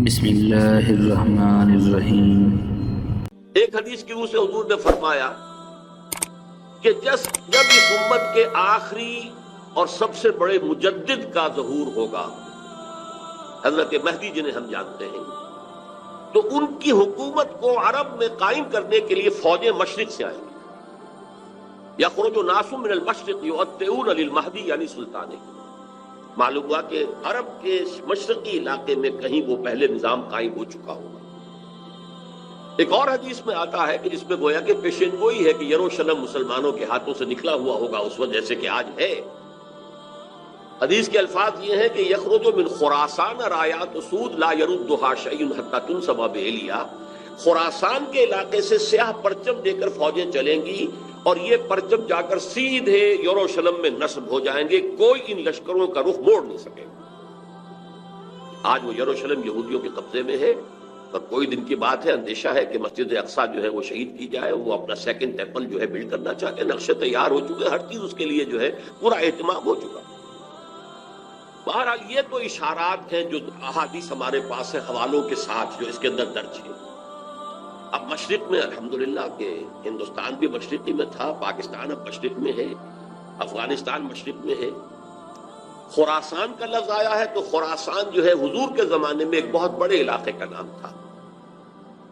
بسم اللہ الرحمن الرحیم۔ ایک حدیث کی روح سے حضور نے فرمایا کہ جب اس امت کے آخری اور سب سے بڑے مجدد کا ظہور ہوگا، حضرت مہدی جنہیں ہم جانتے ہیں، تو ان کی حکومت کو عرب میں قائم کرنے کے لیے فوجیں مشرق سے آئیں گی۔ یخرج ناس من المشرق یؤطئون للمہدی یعنی سلطان۔ معلوم ہوا کہ عرب کے مشرقی علاقے میں کہیں وہ پہلے نظام قائم ہو چکا ہوگا۔ ایک اور حدیث میں آتا ہے کہ جس میں گویا کہ پیشین گوئی ہے کہ یروشلم مسلمانوں کے ہاتھوں سے نکلا ہوا ہوگا اس وقت جیسے کہ آج ہے۔ حدیث کے الفاظ یہ ہیں کہ یخرج من خراسان رایات سود لا یردھا شیء حتی تنصب بإیلیا، خراسان کے علاقے سے سیاہ پرچم دے کر فوجیں چلیں گی اور یہ پرچم جا کر سیدھے یروشلم میں نصب ہو جائیں گے، کوئی ان لشکروں کا رخ موڑ نہیں سکے گا۔ آج وہ یروشلم یہودیوں کے قبضے میں ہے اور کوئی دن کی بات ہے، اندیشہ ہے کہ مسجد اقصیٰ جو ہے وہ شہید کی جائے، وہ اپنا سیکنڈ ٹیمپل جو ہے بلڈ کرنا چاہتے ہیں، نقشے تیار ہو چکے، ہر چیز اس کے لیے جو ہے پورا اہتمام ہو چکا۔ بہرحال یہ تو اشارات ہیں جو احادیث ہمارے پاس ہے حوالوں کے ساتھ جو اس کے اندر درج ہے۔ اب مشرق میں الحمدللہ کہ ہندوستان بھی مشرقی میں تھا، پاکستان اب مشرق میں ہے، افغانستان مشرق میں ہے۔ خراسان کا لفظ آیا ہے تو خراسان جو ہے حضور کے زمانے میں ایک بہت بڑے علاقے کا نام تھا،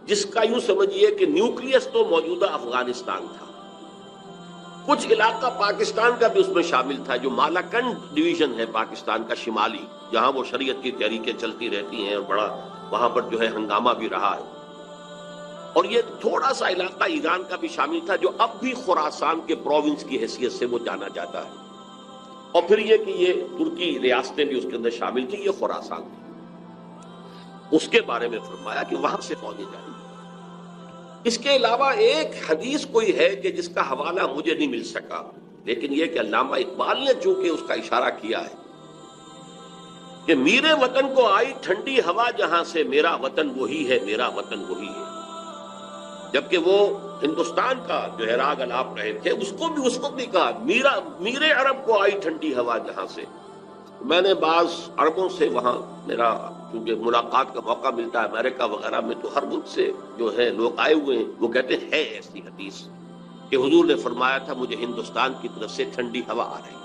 جس کا یوں سمجھیے کہ نیوکلیس تو موجودہ افغانستان تھا، کچھ علاقہ پاکستان کا بھی اس میں شامل تھا، جو مالاکنڈ ڈویژن ہے پاکستان کا شمالی، جہاں وہ شریعت کی تحریکیں چلتی رہتی ہیں اور بڑا وہاں پر جو ہے ہنگامہ بھی رہا ہے۔ اور یہ تھوڑا سا علاقہ ایران کا بھی شامل تھا، جو اب بھی خراسان کے پروونس کی حیثیت سے وہ جانا جاتا ہے۔ اور پھر یہ کہ یہ ترکی ریاستیں بھی اس کے اندر شامل تھی، یہ خراسان تھی۔ اس کے بارے میں فرمایا کہ وہاں سے فوجیں جائیں گی۔ اس کے علاوہ ایک حدیث کوئی ہے کہ جس کا حوالہ مجھے نہیں مل سکا، لیکن یہ کہ علامہ اقبال نے چونکہ اس کا اشارہ کیا ہے کہ میرے وطن کو آئی ٹھنڈی ہوا جہاں سے، میرا وطن وہی ہے، میرا وطن وہی ہے۔ جبکہ وہ ہندوستان کا جو ہے راگ الاپ رہے تھے، اس کو بھی اس وقت بھی کہا میرے عرب کو آئی ٹھنڈی ہوا جہاں سے۔ میں نے بعض عربوں سے وہاں میرا کیونکہ ملاقات کا موقع ملتا ہے امریکہ وغیرہ میں، تو ہر ملک سے جو ہے لوگ آئے ہوئے ہیں، وہ کہتے ہیں ہے ایسی حدیث کہ حضور نے فرمایا تھا مجھے ہندوستان کی طرف سے ٹھنڈی ہوا آ رہی۔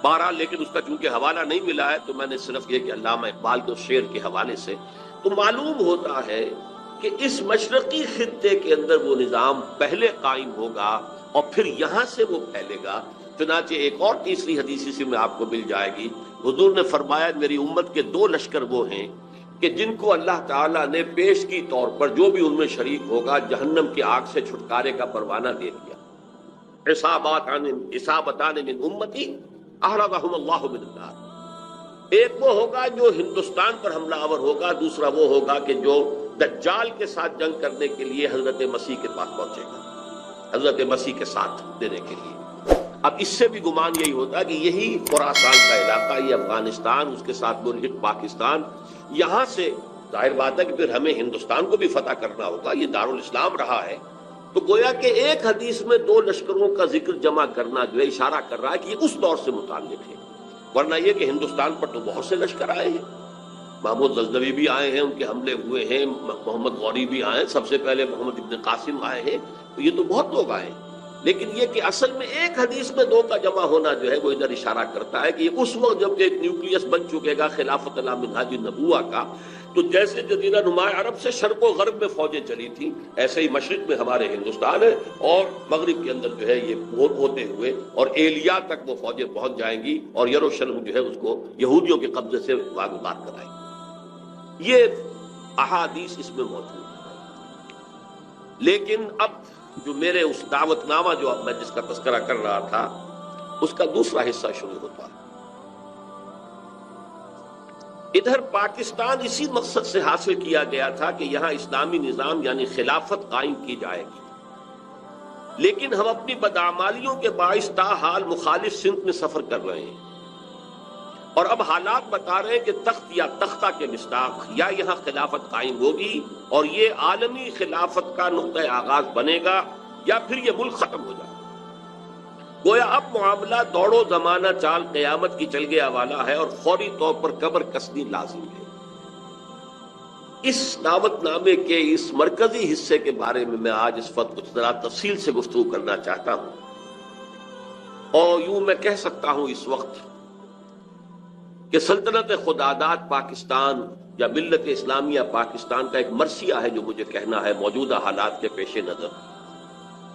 بہرحال لیکن اس کا چونکہ حوالہ نہیں ملا ہے تو میں نے صرف یہ کہ علامہ اقبال کے شعر کے حوالے سے تو معلوم ہوتا ہے کہ اس مشرقی خطے کے اندر وہ نظام پہلے قائم ہوگا اور پھر یہاں سے وہ پھیلے گا۔ چنانچہ ایک اور تیسری حدیث اسی میں آپ کو مل جائے گی، حضور نے فرمایا میری امت کے دو لشکر وہ ہیں کہ جن کو اللہ تعالیٰ نے پیش کی طور پر جو بھی ان میں شریک ہوگا جہنم کی آگ سے چھٹکارے کا پروانہ دے دیا۔ عصابتان من امتی احرزهم اللہ من النار۔ ایک وہ ہوگا جو ہندوستان پر حملہ آور ہوگا، دوسرا وہ ہوگا کہ جو دجال کے ساتھ جنگ کرنے کے لیے حضرت مسیح کے پاس پہنچے گا، حضرت مسیح کے ساتھ دینے کے لیے۔ اب اس سے بھی گمان یہی ہوتا ہے کہ یہی خراسان کا علاقہ، یہ افغانستان، اس کے ساتھ ملحق پاکستان، یہاں سے ظاہر بات ہے کہ پھر ہمیں ہندوستان کو بھی فتح کرنا ہوگا، یہ دارالاسلام رہا ہے۔ تو گویا کہ ایک حدیث میں دو لشکروں کا ذکر جمع کرنا جو ہے اشارہ کر رہا ہے کہ یہ اس دور سے متعلق ہے، ورنہ یہ کہ ہندوستان پر تو بہت سے لشکر آئے ہیں، محمود غزنوی بھی آئے ہیں، ان کے حملے ہوئے ہیں، محمد غوری بھی آئے ہیں، سب سے پہلے محمد ابن قاسم آئے ہیں، تو یہ تو بہت لوگ آئے ہیں۔ لیکن یہ کہ اصل میں ایک حدیث میں دو کا جمع ہونا جو ہے وہ ادھر اشارہ کرتا ہے کہ یہ اس وقت جب ایک نیوکلیس بن چکے گا خلافت اللہ منہاج النبوہ کا، تو جیسے جزیرہ نما عرب سے شرق و غرب میں فوجیں چلی تھیں، ایسے ہی مشرق میں ہمارے ہندوستان ہے اور مغرب کے اندر جو ہے یہ ہوتے ہوئے اور ایلیا تک وہ فوجیں پہنچ جائیں گی اور یروشلم جو ہے اس کو یہودیوں کے قبضے سے واگزار کرائیں گی۔ یہ احادیث اس میں موجود ہے۔ لیکن اب جو میرے اس دعوت نامہ جو اب میں جس کا تذکرہ کر رہا تھا اس کا دوسرا حصہ شروع ہوتا ہے۔ ادھر پاکستان اسی مقصد سے حاصل کیا گیا تھا کہ یہاں اسلامی نظام یعنی خلافت قائم کی جائے گی، لیکن ہم اپنی بدعمالیوں کے باعث تاحال مخالف سمت میں سفر کر رہے ہیں، اور اب حالات بتا رہے ہیں کہ تخت یا تختہ کے مصداق یا یہاں خلافت قائم ہوگی اور یہ عالمی خلافت کا نقطہ آغاز بنے گا یا پھر یہ ملک ختم ہو جائے گا۔ گویا اب معاملہ دوڑو زمانہ چال قیامت کی چل گیا والا ہے اور فوری طور پر قبر کسنی لازم ہے۔ اس دعوت نامے کے اس مرکزی حصے کے بارے میں آج اس وقت کچھ ذرا تفصیل سے گفتگو کرنا چاہتا ہوں، اور یوں میں کہہ سکتا ہوں اس وقت کہ سلطنت خداداد پاکستان یا ملت اسلامیہ پاکستان کا ایک مرثیہ ہے جو مجھے کہنا ہے موجودہ حالات کے پیش نظر،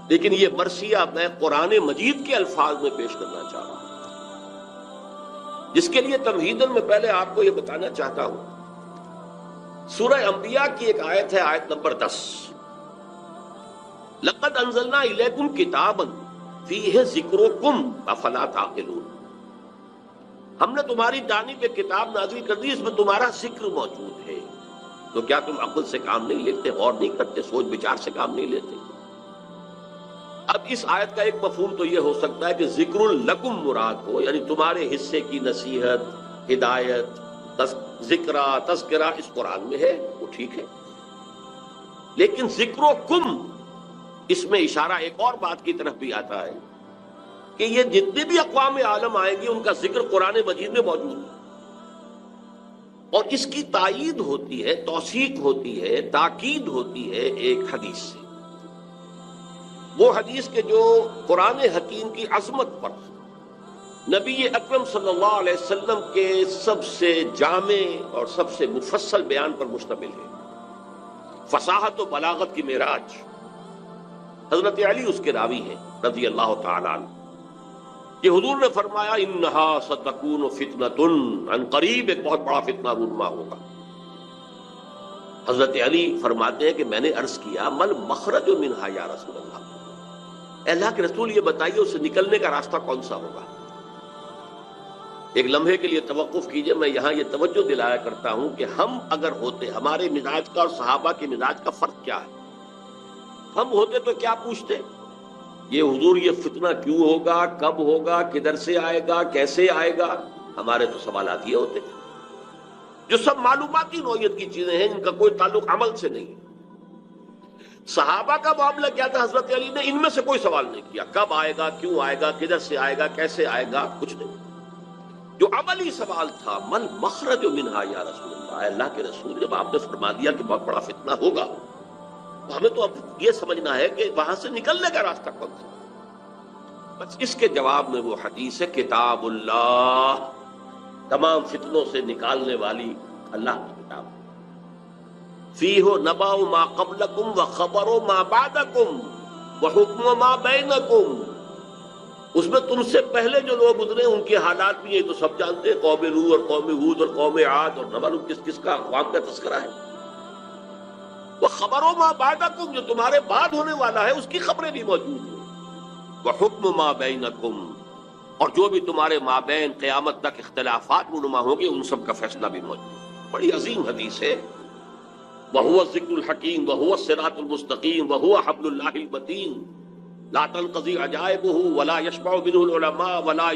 لیکن یہ مرثیہ میں قرآن مجید کے الفاظ میں پیش کرنا چاہ رہا ہوں، جس کے لیے تمہیداً میں پہلے آپ کو یہ بتانا چاہتا ہوں، سورہ انبیاء کی ایک آیت ہے، آیت نمبر 10، لَقَدْ أَنزَلْنَا إِلَيْكُمْ كِتَابًا فِيهِ ذِكْرُكُمْ أَفَلَا تَعْقِلُونَ، ہم نے تمہاری جانب ایک کتاب نازل کر دی، اس میں تمہارا ذکر موجود ہے، تو کیا تم عقل سے کام نہیں لیتے، غور نہیں کرتے، سوچ بچار سے کام نہیں لیتے؟ اب اس آیت کا ایک مفہوم تو یہ ہو سکتا ہے کہ ذکر لکم مراد ہو، یعنی تمہارے حصے کی نصیحت، ہدایت، تذکرہ اس قرآن میں ہے، وہ ٹھیک ہے، لیکن ذکرکم اس میں اشارہ ایک اور بات کی طرف بھی آتا ہے کہ یہ جتنے بھی اقوام عالم آئیں گے ان کا ذکر قرآن مجید میں موجود ہے، اور اس کی تائید ہوتی ہے، توثیق ہوتی ہے، تاکید ہوتی ہے ایک حدیث سے، وہ حدیث کے جو قرآن حکیم کی عظمت پر نبی اکرم صلی اللہ علیہ وسلم کے سب سے جامع اور سب سے مفصل بیان پر مشتمل ہے، فصاحت و بلاغت کی معراج۔ حضرت علی اس کے راوی ہیں رضی اللہ تعالیٰ عنہ، کہ حضور نے فرمایا انہا ستکون فتنۃ، عن قریب ایک بہت بڑا فتنہ رونما ہوگا۔ حضرت علی فرماتے ہیں کہ میں نے عرض کیا مل مخرج منہا یا رسول اللہ، اے اللہ کے رسول یہ بتائیے اس سے نکلنے کا راستہ کون سا ہوگا؟ ایک لمحے کے لیے توقف کیجئے، میں یہاں یہ توجہ دلایا کرتا ہوں کہ ہم اگر ہوتے، ہمارے مزاج کا اور صحابہ کے مزاج کا فرق کیا ہے؟ ہم ہوتے تو کیا پوچھتے؟ یہ حضور یہ فتنہ کیوں ہوگا، کب ہوگا، کدھر سے آئے گا، کیسے آئے گا؟ ہمارے تو سوالات یہ ہوتے جو سب معلوماتی نوعیت کی چیزیں ہیں، ان کا کوئی تعلق عمل سے نہیں۔ صحابہ کا معاملہ کیا تھا؟ حضرت علی نے ان میں سے کوئی سوال نہیں کیا، کب آئے گا، کیوں آئے گا، کدھر سے آئے گا، کیسے آئے گا، کچھ نہیں۔ جو عملی سوال تھا مل مخرج منہا یا رسول اللہ، اے اللہ کے رسول جب آپ نے فرما دیا کہ بہت بڑا فتنہ ہوگا تو ہمیں تو اب یہ سمجھنا ہے کہ وہاں سے نکلنے کا راستہ کون سا؟ بس اس کے جواب میں وہ حدیث ہے کتاب اللہ، تمام فتنوں سے نکالنے والی اللہ کی کتاب، فیہ نبأ ما قبلکم وخبر ما بعدکم وحکم ما بینکم، اس میں تم سے پہلے جو لوگ گزرے ان کے حالات بھی یہ تو سب جانتے ہیں، قوم نوح اور قوم ہود اور قوم عاد، اور نہ معلوم کس کس کا اقوام کا تذکرہ ہے، وخبر ما بعدکم جو تمہارے بعد ہونے والا ہے اس کی خبریں بھی موجود ہیں، وحکم ما بینکم اور جو بھی تمہارے مابین قیامت تک اختلافات رونما ہوں گے ان سب کا فیصلہ بھی موجود ہے۔ بڑی عظیم حدیث ہے، وَهُوَ الذِّكْرُ الْحَكِيمُ وَهُوَ الصِّرَاطُ الْمُسْتَقِيمُ وَهُوَ حَبْلُ اللَّهِ الْمَتِينُ لَا تَنْقَضِي عَجَائِبُهُ وَلَا يَشْبَعُ مِنْهُ الْعُلَمَاءُ وَلَا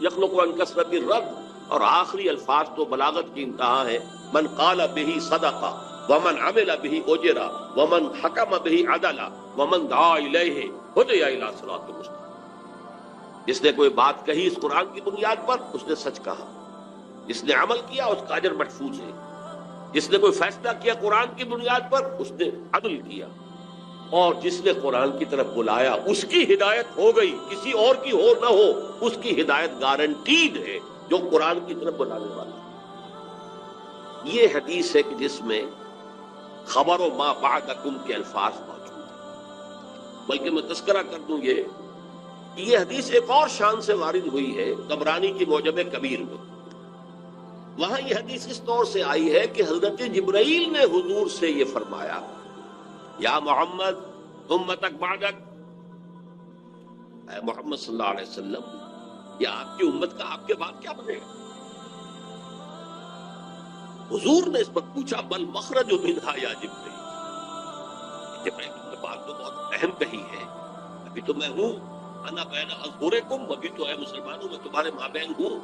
يَخْلُقُ عَنْ كَثْرَةِ الرَّدِّ، اور آخری الفاظ تو بلاغت کی انتہا ہے، من قال به صدق ومن عمل به اجر ومن حکم به عدل ومن دعا الیہ ہدی الی صراط مستقیم۔ جس نے کوئی بات کہی اس قرآن کی بنیاد پر اس نے سچ کہا، جس نے عمل کیا اس کا اجر محفوظ ہے، جس نے کوئی فیصلہ کیا قرآن کی بنیاد پر اس نے عدل کیا، اور جس نے قرآن کی طرف بلایا اس کی ہدایت ہو گئی، کسی اور کی ہو نہ ہو اس کی ہدایت گارنٹیڈ ہے جو قرآن کی طرف بلانے والا۔ یہ حدیث ہے کہ جس میں خبر و ما بعدکم کے الفاظ موجود ہیں، بلکہ میں تذکرہ کر دوں یہ حدیث ایک اور شان سے وارد ہوئی ہے طبرانی کی معجم کبیر میں، وہاں یہ حدیث اس طور سے آئی ہے کہ حضرت جبرائیل نے حضور سے یہ فرمایا یا محمد امتک بعدک، اے محمد صلی اللہ علیہ وسلم یا آپ کی امت کا آپ کے بعد کیا بنے گا؟ حضور نے اس پر پوچھا بل مخرج منہا یا جبرائیل، جبرائیل تم نے بات تو بہت اہم کہی ہے، ابھی تو میں ہوں انا بین اظہرکم، ابھی تو اے مسلمانوں میں تمہارے مابین ہوں،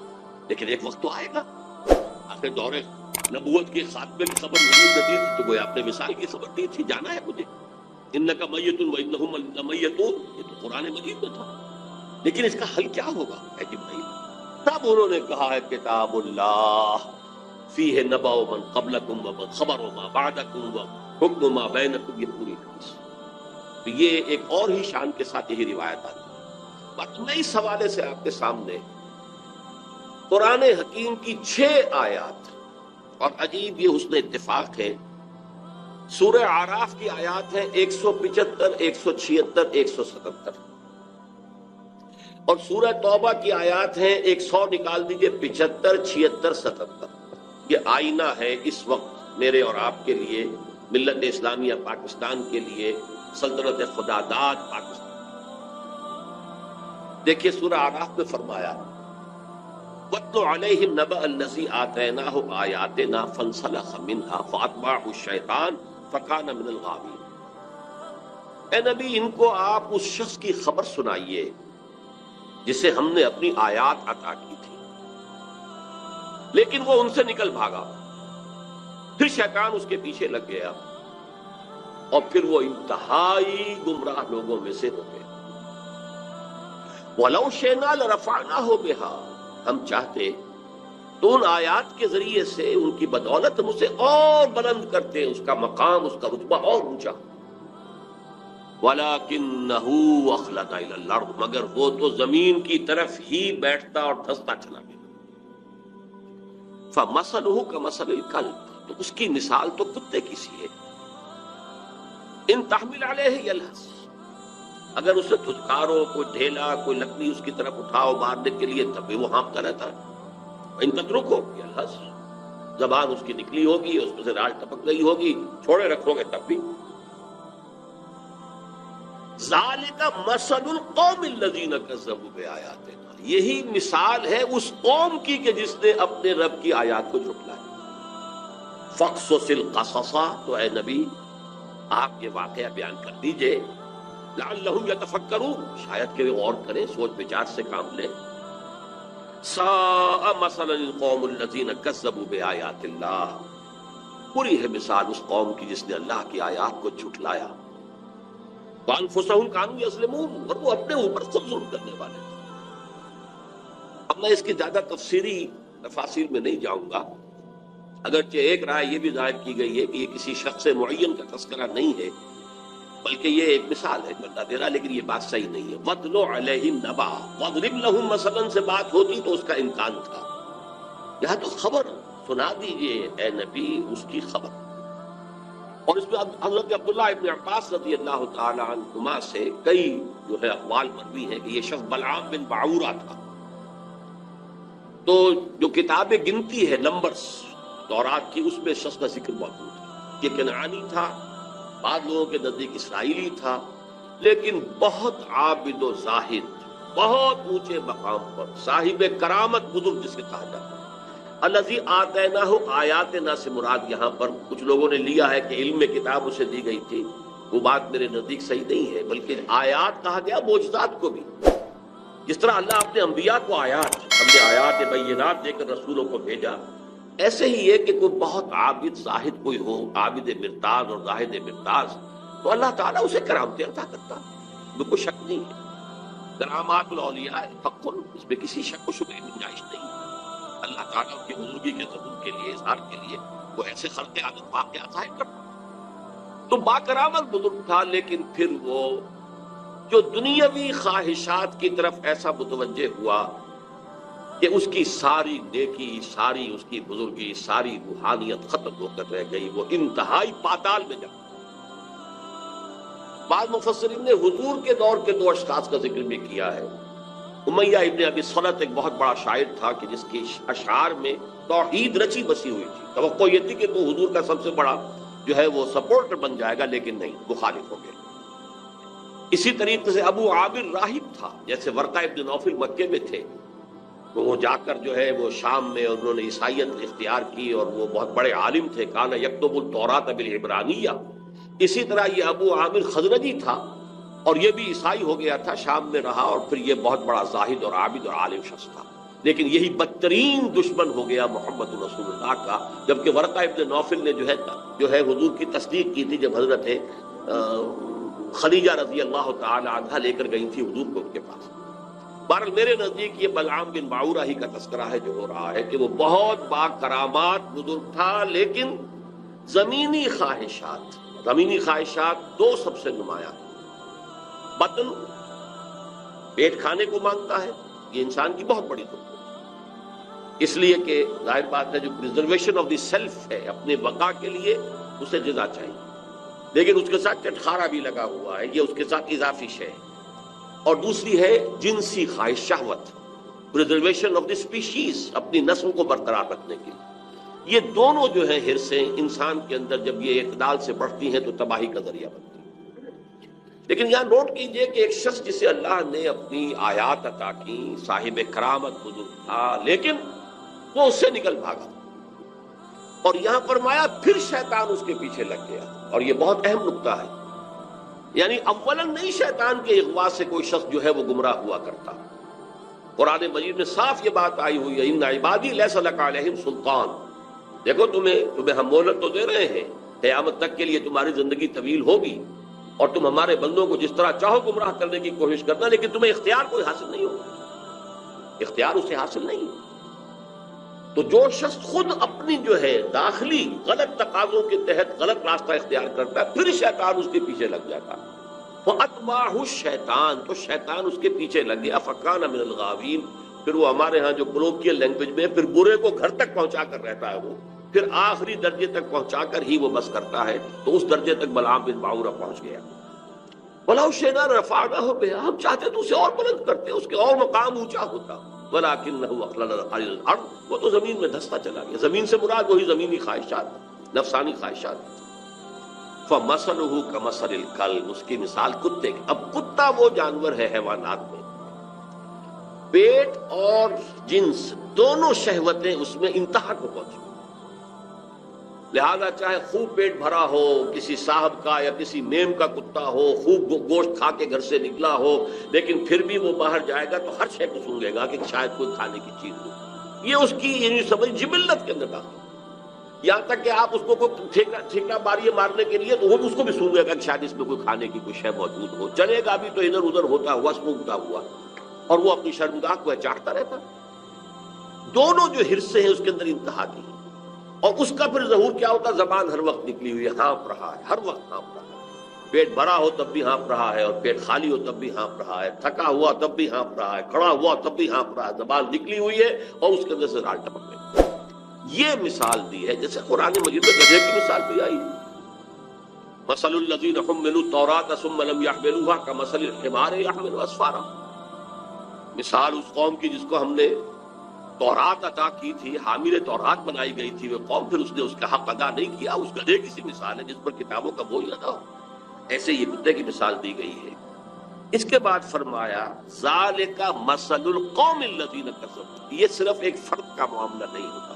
لیکن ایک وقت تو آئے گا، آخر دور نبوت کے خاتمے کی خبر نہیں دی تھی تو کوئی آپ نے مثال کی خبر دی تھی، جانا ہے مجھے، انک میت وانہم لمیتون، یہ تو قرآن مجید میں تھا، لیکن اس کا حل کیا ہوگا اے جبرائیل؟ تب انہوں نے کہا ہے کتاب اللہ فیہ نبأ من قبلکم ومن خبر ما بعدکم وحکم ما بینکم، یہ پوری حدیث. تو یہ ایک اور ہی شان کے ساتھ یہی روایت آتی ہے. بات میں اس حوالے سے آپ کے سامنے قرآن حکیم کی 6 آیات، اور عجیب یہ حسن اتفاق ہے، سورہ اعراف کی آیات ہیں 175، 176، 177، اور سورہ توبہ کی آیات ہیں 100 نکال دیجئے، 75، 76، 77. یہ آئینہ ہے اس وقت میرے اور آپ کے لیے، ملت اسلامیہ پاکستان کے لیے، سلطنت خداداد پاکستان. دیکھیے سورہ اعراف میں فرمایا وَاتْلُ عَلَيْهِمْ نَبَأَ الَّذِي آتَيْنَاهُ آيَاتِنَا فَانْسَلَخَ مِنْهَا فَأَتْبَعَهُ الشَّيْطَانُ فَكَانَ مِنَ الْغَاوِينَ. اے نبی ان کو آپ اس شخص کی خبر سنائیے جسے ہم نے اپنی آیات عطا کی تھی، لیکن وہ ان سے نکل بھاگا، پھر شیطان اس کے پیچھے لگ گیا، اور پھر وہ انتہائی گمراہ لوگوں میں سے ہو گیا. وَلَوْ شِئْنَا لَرَفَعْنَاهُ بِهَا، ہم چاہتے تو ان آیات کے ذریعے سے، ان کی بدولت ہم اسے اور بلند کرتے، اس کا مقام، اس کا رتبہ اور اونچا. وَلَكِنَّهُ أَخْلَدَ إِلَى الْأَرْضِ، مگر وہ تو زمین کی طرف ہی بیٹھتا اور دھستا چلا گیا. فَمَثَلُهُ كَمَثَلِ الْكَلْبِ، تو اس کی مثال تو کتے کی سی ہے. إِن تَحْمِلْ عَلَيْهِ يَلْهَثْ، اگر اسے دھتکارو، کوئی ڈھیلا، کوئی لکڑی اس کی طرف اٹھاؤ مارنے کے لیے، تب بھی وہ ہانپتا رہتا ہے. ان تترکو یلہث، زبان اس کی نکلی ہوگی، اس میں سے راج ٹپک رہی ہوگی، چھوڑے رکھو گے تب بھی. ذالک مثل القوم الذین کذبوا بآیاتنا، یہی مثال ہے اس قوم کی کہ جس نے اپنے رب کی آیات کو جھٹلایا. فقصص القصص، تو اے نبی آپ یہ واقعہ بیان کر دیجئے، لعلہم یتفکرون، شاید کہ وہ غور کریں، سوچ بچار سے کام لیں. ساء مثلا القوم الذین کذبوا بآیات اللہ، بری ہے مثال اس قوم کی جس نے اللہ کی آیات کو جھٹلایا. وانفسہم کانوا یظلمون، اور وہ اپنے اوپر خود ظلم کرنے والے تھے. اب میں اس کی زیادہ تفصیلی تفاصیل میں نہیں جاؤں گا، اگرچہ ایک رائے یہ بھی ظاہر کی گئی ہے کہ یہ کسی شخص معین کا تذکرہ نہیں ہے، بلکہ یہ ایک مثال ہے جو اللہ دے رہا، لیکن یہ بات صحیح نہیں ہے. وَاتْلُ عَلَيْهِمْ نَبَأَ، وَاضْرِبْ لَهُمْ مثلاً سے بات ہوتی تو اس کا امکان تھا. یہاں تو خبر سنا دیجئے اے نبی اس کی خبر. اور اس میں حضرت عبداللہ ابن عباس رضی اللہ تعالی عنہما سے کئی جو ہے اقوال مروی ہیں کہ یہ شخص بلعام بن باعورہ تھا. تو جو کتاب گنتی ہے نمبرز تورات کی، اس میں شخص کا ذکر موجود ہے. یہ کنعانی تھا، بعض لوگوں کے نزدیک اسرائیلی تھا، لیکن بہت عابد و زاہد، بہت اونچے مقام پر، صاحب کرامت بزرگ جسے کہا جاتا ہے. الذی آتیناہ آیاتنا سے مراد یہاں پر کچھ لوگوں نے لیا ہے کہ علم کتاب اسے دی گئی تھی، وہ بات میرے نزدیک صحیح نہیں ہے، بلکہ آیات کہا گیا معجزات کو بھی. جس طرح اللہ اپنے انبیاء کو آیات، ہم نے آیات بینات دے کر رسولوں کو بھیجا، ایسے ہی ہے کہ کوئی بہت عابد زاہد کوئی ہو، عابد مرتاز اور زاہد مرتاز، تو اللہ تعالیٰ اسے کرامتیں عطا کرتا، میں کوئی شک نہیں ہے. کرامات الاولیاء حق، اس میں کسی شک و شبہ کی گنجائش نہیں. اللہ تعالیٰ کی بزرگی کے ظہور کے لیے، اظہار کے لیے وہ ایسے خلق عادت واقعات ظاہر کرتا. تو با کرامت بزرگ تھا، لیکن پھر وہ جو دنیاوی خواہشات کی طرف ایسا متوجہ ہوا کہ اس کی ساری نیکی، ساری اس کی بزرگی، ساری روحانیت ختم ہو کر رہ گئی، وہ انتہائی پاتال میں جا. بعض مفسرین نے حضور کے دور کے 2 اشخاص کا ذکر بھی کیا ہے. امیہ ابن ابی صلت ایک بہت بڑا شاعر تھا کہ جس کی اشعار میں توحید رچی بسی ہوئی تھی. توقع یہ تھی کہ وہ حضور کا سب سے بڑا جو ہے وہ سپورٹر بن جائے گا، لیکن نہیں، مخالف ہو گیا. اسی طریقے سے ابو عامر راہب تھا، جیسے ورقہ ابن نوفل مکے میں تھے، وہ جا کر جو ہے وہ شام میں انہوں نے عیسائیت اختیار کی، اور وہ بہت بڑے عالم تھے. کان یکتب التوراۃ بالعبرانیہ. اسی طرح یہ ابو عامر خزرجی تھا، اور یہ بھی عیسائی ہو گیا تھا، شام میں رہا، اور پھر یہ بہت بڑا زاہد اور عابد اور عالم شخص تھا. لیکن یہی بدترین دشمن ہو گیا محمد رسول اللہ کا. جبکہ ورقہ ابن نوفل نے جو ہے حضور کی تصدیق کی تھی جب حضرت خدیجہ رضی اللہ تعالی عنہا لے کر گئی تھی حضور کو ان کے پاس. بہرحال میرے نزدیک یہ بلعام بن باعورہ ہی کا تذکرہ ہے جو ہو رہا ہے کہ وہ بہت با کرامات بزرگ تھا، لیکن زمینی خواہشات دو سب سے نمایاں، بطن، پیٹ کھانے کو مانگتا ہے، یہ انسان کی بہت بڑی ضرورت ہے، اس لیے کہ ظاہر بات ہے جو پریزرویشن آف دی سیلف ہے، اپنے بقا کے لیے اسے غذا چاہیے، لیکن اس کے ساتھ چٹخارا بھی لگا ہوا ہے، یہ اس کے ساتھ اضافی شے ہے۔ اور دوسری ہے جنسی خواہش، شہوت، پریزرویشن آف دی اسپیشیز، اپنی نسل کو برقرار رکھنے کے لیے۔ یہ دونوں جو ہیں حرصیں انسان کے اندر جب یہ اعتدال سے بڑھتی ہیں تو تباہی کا ذریعہ بنتی ہیں۔ لیکن یہاں نوٹ کیجئے کہ ایک شخص جسے اللہ نے اپنی آیات عطا کی، صاحب کرامت بزرگ تھا، لیکن وہ اس سے نکل بھاگا، اور یہاں فرمایا پھر شیطان اس کے پیچھے لگ گیا، اور یہ بہت اہم نقطہ ہے، یعنی اولاً نہیں شیطان کے اغوا سے کوئی شخص جو ہے وہ گمراہ ہوا کرتا۔ قرآن مجید میں صاف یہ بات آئی ہوئی ہے، ان عبادی لیس لک علیہم سلطان، دیکھو تمہیں ہم مہلت تو دے رہے ہیں، قیامت تک کے لیے تمہاری زندگی طویل ہوگی، اور تم ہمارے بندوں کو جس طرح چاہو گمراہ کرنے کی کوشش کرنا، لیکن تمہیں اختیار کوئی حاصل نہیں ہوگا، اختیار اسے حاصل نہیں۔ تو جو شخص خود اپنی جو ہے داخلی غلط تقاضوں کے تحت غلط راستہ اختیار کرتا ہے، پھر شیطان اس کے پیچھے لگ جاتا، فَأَتْبَعَهُ الشَّيْطَانُ، تو شیطان اس کے پیچھے لگ گیا، فَكَانَ مِنَ الْغَاوِينَ، پھر وہ ہمارے ہاں جو کولوکیل لینگویج میں پھر برے کو گھر تک پہنچا کر رہتا ہے، وہ پھر آخری درجے تک پہنچا کر ہی وہ بس کرتا ہے، تو اس درجے تک بلعام بن باعورہ پہنچ گیا۔ وَلَوْ شِئْنَا لَرَفَعْنَاهُ بِهَا، ہم چاہتے تو اسے اور بلند کرتے، اس کے اور مقام اونچا ہوتا، وَلَكِنَّهُ أَخْلَدَ إِلَى الْأَرْضِ، وہ تو زمین میں دھستا چلا گیا۔ زمین سے مراد وہی زمینی خواہشات، نفسانی خواہشات۔ فَمَثَلُهُ كَمَثَلِ الْكَلْبِ، اس کی مثال کتے کی۔ اب کتا وہ جانور ہے حیوانات میں، پیٹ اور جنس دونوں شہوتیں اس میں انتہا کو پہنچی، لہذا چاہے خوب پیٹ بھرا ہو، کسی صاحب کا یا کسی میم کا کتا ہو، خوب گوشت کھا کے گھر سے نکلا ہو، لیکن پھر بھی وہ باہر جائے گا تو ہر شے کو سونگے گا کہ شاید کوئی کھانے کی چیز ہو، یہ اس کی یعنی سمجھ جبلت کے اندر داخل، یہاں تک کہ آپ اس کو کوئی ٹھیکا ماری مارنے کے لیے تو وہ بھی اس کو بھی سونگے گا کہ شاید اس میں کوئی کھانے کی کوئی شے موجود ہو، چلے گا بھی تو ادھر ادھر ہوتا ہوا سونگتا ہوا، اور وہ اپنی شرمگاہ کو چاٹتا رہتا۔ دونوں جو حرصے ہیں اس کے اندر انتہا کی، اور اس کا پھر ظہور کیا ہوتا، زبان ہر وقت نکلی ہوئی ہے، ہانپ رہا ہے، ہر وقت ہانپ رہا ہے، پیٹ بھرا ہو تب بھی ہانپ رہا ہے، اور پیٹ خالی ہو تب بھی ہانپ رہا ہے، تھکا ہوا تب بھی ہانپ رہا ہے، کھڑا ہوا تب بھی ہانپ رہا ہے، زبان نکلی ہوئی ہے اور اس کے اندر سے رال ٹپک رہی۔ یہ مثال دی ہے، جیسے قرآن مجید میں گدھے کی مثال بھی آئی ہے، مثل الذین حملوا التوراۃ ثم لم يحملوها كمثل الحمار يحمل اسفارا، مثال اس قوم کی جس کو ہم نے تورات عطا کی تھی، حامل تورات بنائی گئی تھی، وہ قوم پھر اس نے اس کا حق ادا نہیں کیا، اس گدھے کی سی مثال ہے جس پر کتابوں کا بوجھ لگا ہو، ایسے یہ کتے کی مثال دی گئی ہے۔ اس کے بعد فرمایا ذالک مثل القوم الذین کذبوا، یہ صرف ایک فرد کا معاملہ نہیں ہوتا،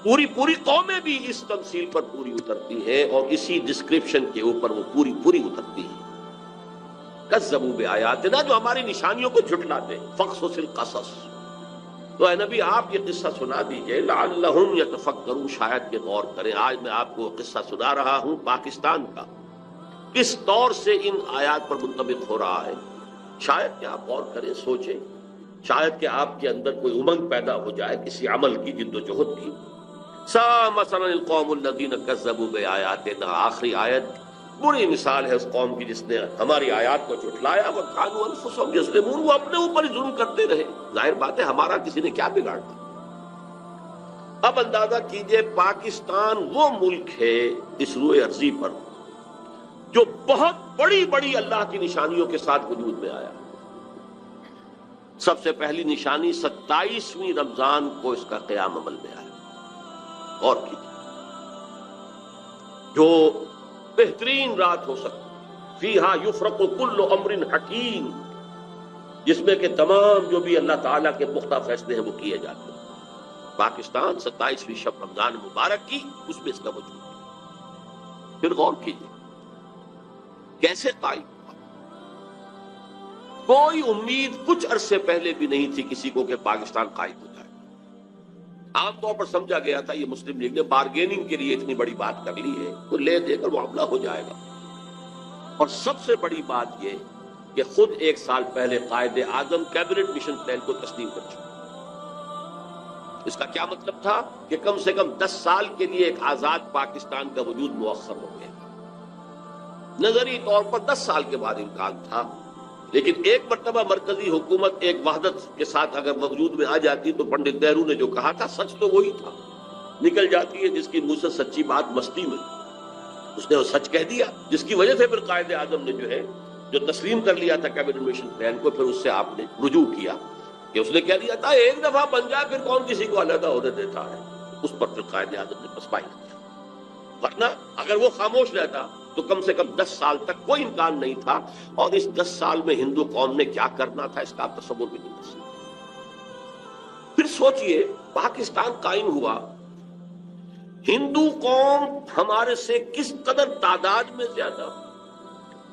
پوری قومیں بھی اس تمثیل پر پوری اترتی ہیں، اور اسی ڈسکرپشن کے اوپر وہ پوری اترتی ہیں۔ کذبوا بآیاتنا، جو ہماری نشانیوں کو جھٹلاتے ہیں، فقصص القصص، تو اے نبی آپ یہ قصہ سنا دیجئے، لعلہم یتفکرون، شاید کہ غور کریں۔ آج میں آپ کو قصہ سنا رہا ہوں پاکستان کا، کس طور سے ان آیات پر منطبق ہو رہا ہے، شاید کہ آپ غور کریں، سوچیں، شاید کہ آپ کے اندر کوئی امنگ پیدا ہو جائے کسی عمل کی، جد و جہد کی۔ سا مثلا القوم الذین کذبوا بآیاتنا، آخری آیت بری مثال ہے اس قوم کی جس نے ہماری آیات کو جھٹلایا، وَكَانُوا أَنفُسَهُمْ يَظْلِمُونَ، وہ اپنے اوپر ہی ظلم کرتے رہے، ظاہر بات ہے ہمارا کسی نے کیا بگاڑا۔ اب اندازہ کیجئے پاکستان وہ ملک ہے اس روئے ارضی پر جو بہت بڑی اللہ کی نشانیوں کے ساتھ وجود میں آیا۔ سب سے پہلی نشانی 27ویں رمضان کو اس کا قیام عمل میں آیا، غور کیجئے، جو بہترین رات ہو سکتی، فیہا یفرق کل امر حکیم، جس میں کہ تمام جو بھی اللہ تعالیٰ کے پختہ فیصلے ہیں وہ کیے جاتے ہیں۔ پاکستان 27ویں شب رمضان مبارک کی، اس میں اس کا وجود ہے۔ پھر غور کیجئے کیسے قائم ہوا، کوئی امید کچھ عرصے پہلے بھی نہیں تھی کسی کو کہ پاکستان قائم ہو جائے۔ عام طور پر سمجھا گیا تھا یہ مسلم لیگ نے بارگیننگ کے لیے اتنی بڑی بات کر لی ہے، کوئی لے دے کر معاملہ ہو جائے گا۔ اور سب سے بڑی بات یہ کہ خود 1 سال پہلے Quaid Azam cabinet mission plan کو تسلیم کر چکے۔ اس کا کیا مطلب تھا کہ کم سے کم 10 سال کے لیے ایک آزاد پاکستان کا وجود مؤخر ہو گیا۔ نظری طور پر 10 سال کے بعد امکان تھا، لیکن ایک مرتبہ مرکزی حکومت ایک وحدت کے ساتھ اگر وجود میں آ جاتی تو پنڈت نہرو نے جو کہا تھا سچ تو وہی تھا، نکل جاتی ہے جس کی منہ سے سچی بات مستی میں، اس نے وہ سچ کہہ دیا، جس کی وجہ سے پھر قائد اعظم نے جو تسلیم کر لیا تھا کیبنٹ مشن پلان کو، پھر اس سے آپ نے رجوع کیا کہ اس نے کہہ دیا تھا ایک دفعہ بن جائے پھر کون کسی کو علیحدہ ہونے دیتا ہے۔ اس پر پھر قائد اعظم نے پسپائی کیا، ورنہ اگر وہ خاموش رہتا تو کم سے کم 10 سال تک کوئی امکان نہیں تھا، اور اس 10 سال میں ہندو قوم نے کیا کرنا تھا اس کا آپ تصور بھی نہیں کر سکتے۔ پھر سوچئے پاکستان قائم ہوا، ہندو قوم ہمارے سے کس قدر تعداد میں زیادہ،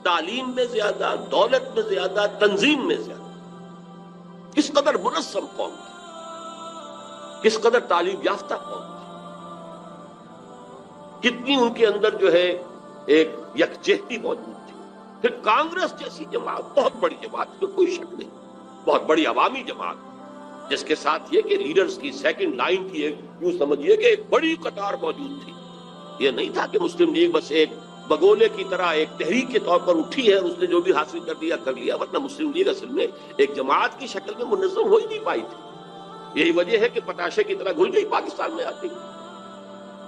تعلیم میں زیادہ، دولت میں زیادہ، تنظیم میں زیادہ، کس قدر منظم قوم تھی، کس قدر تعلیم یافتہ قوم تھی، کتنی ان کے اندر ایک یکجہتی موجود تھی۔ پھر کانگریس جیسی جماعت، بہت بڑی جماعت، میں کوئی شک نہیں، بہت بڑی عوامی جماعت، جس کے ساتھ یہ کہ لیڈرز کی سیکنڈ لائن کی یوں سمجھیے کہ ایک بڑی قطار موجود تھی۔ یہ نہیں تھا کہ مسلم لیگ بس ایک بگولے کی طرح ایک تحریک کے طور پر اٹھی ہے، اس نے جو بھی حاصل کر لیا، ورنہ مسلم لیگ اصل میں ایک جماعت کی شکل میں منظم ہو ہی نہیں پائی تھی۔ یہی وجہ ہے کہ پتاشے کی طرح گھل گئی پاکستان میں آتی۔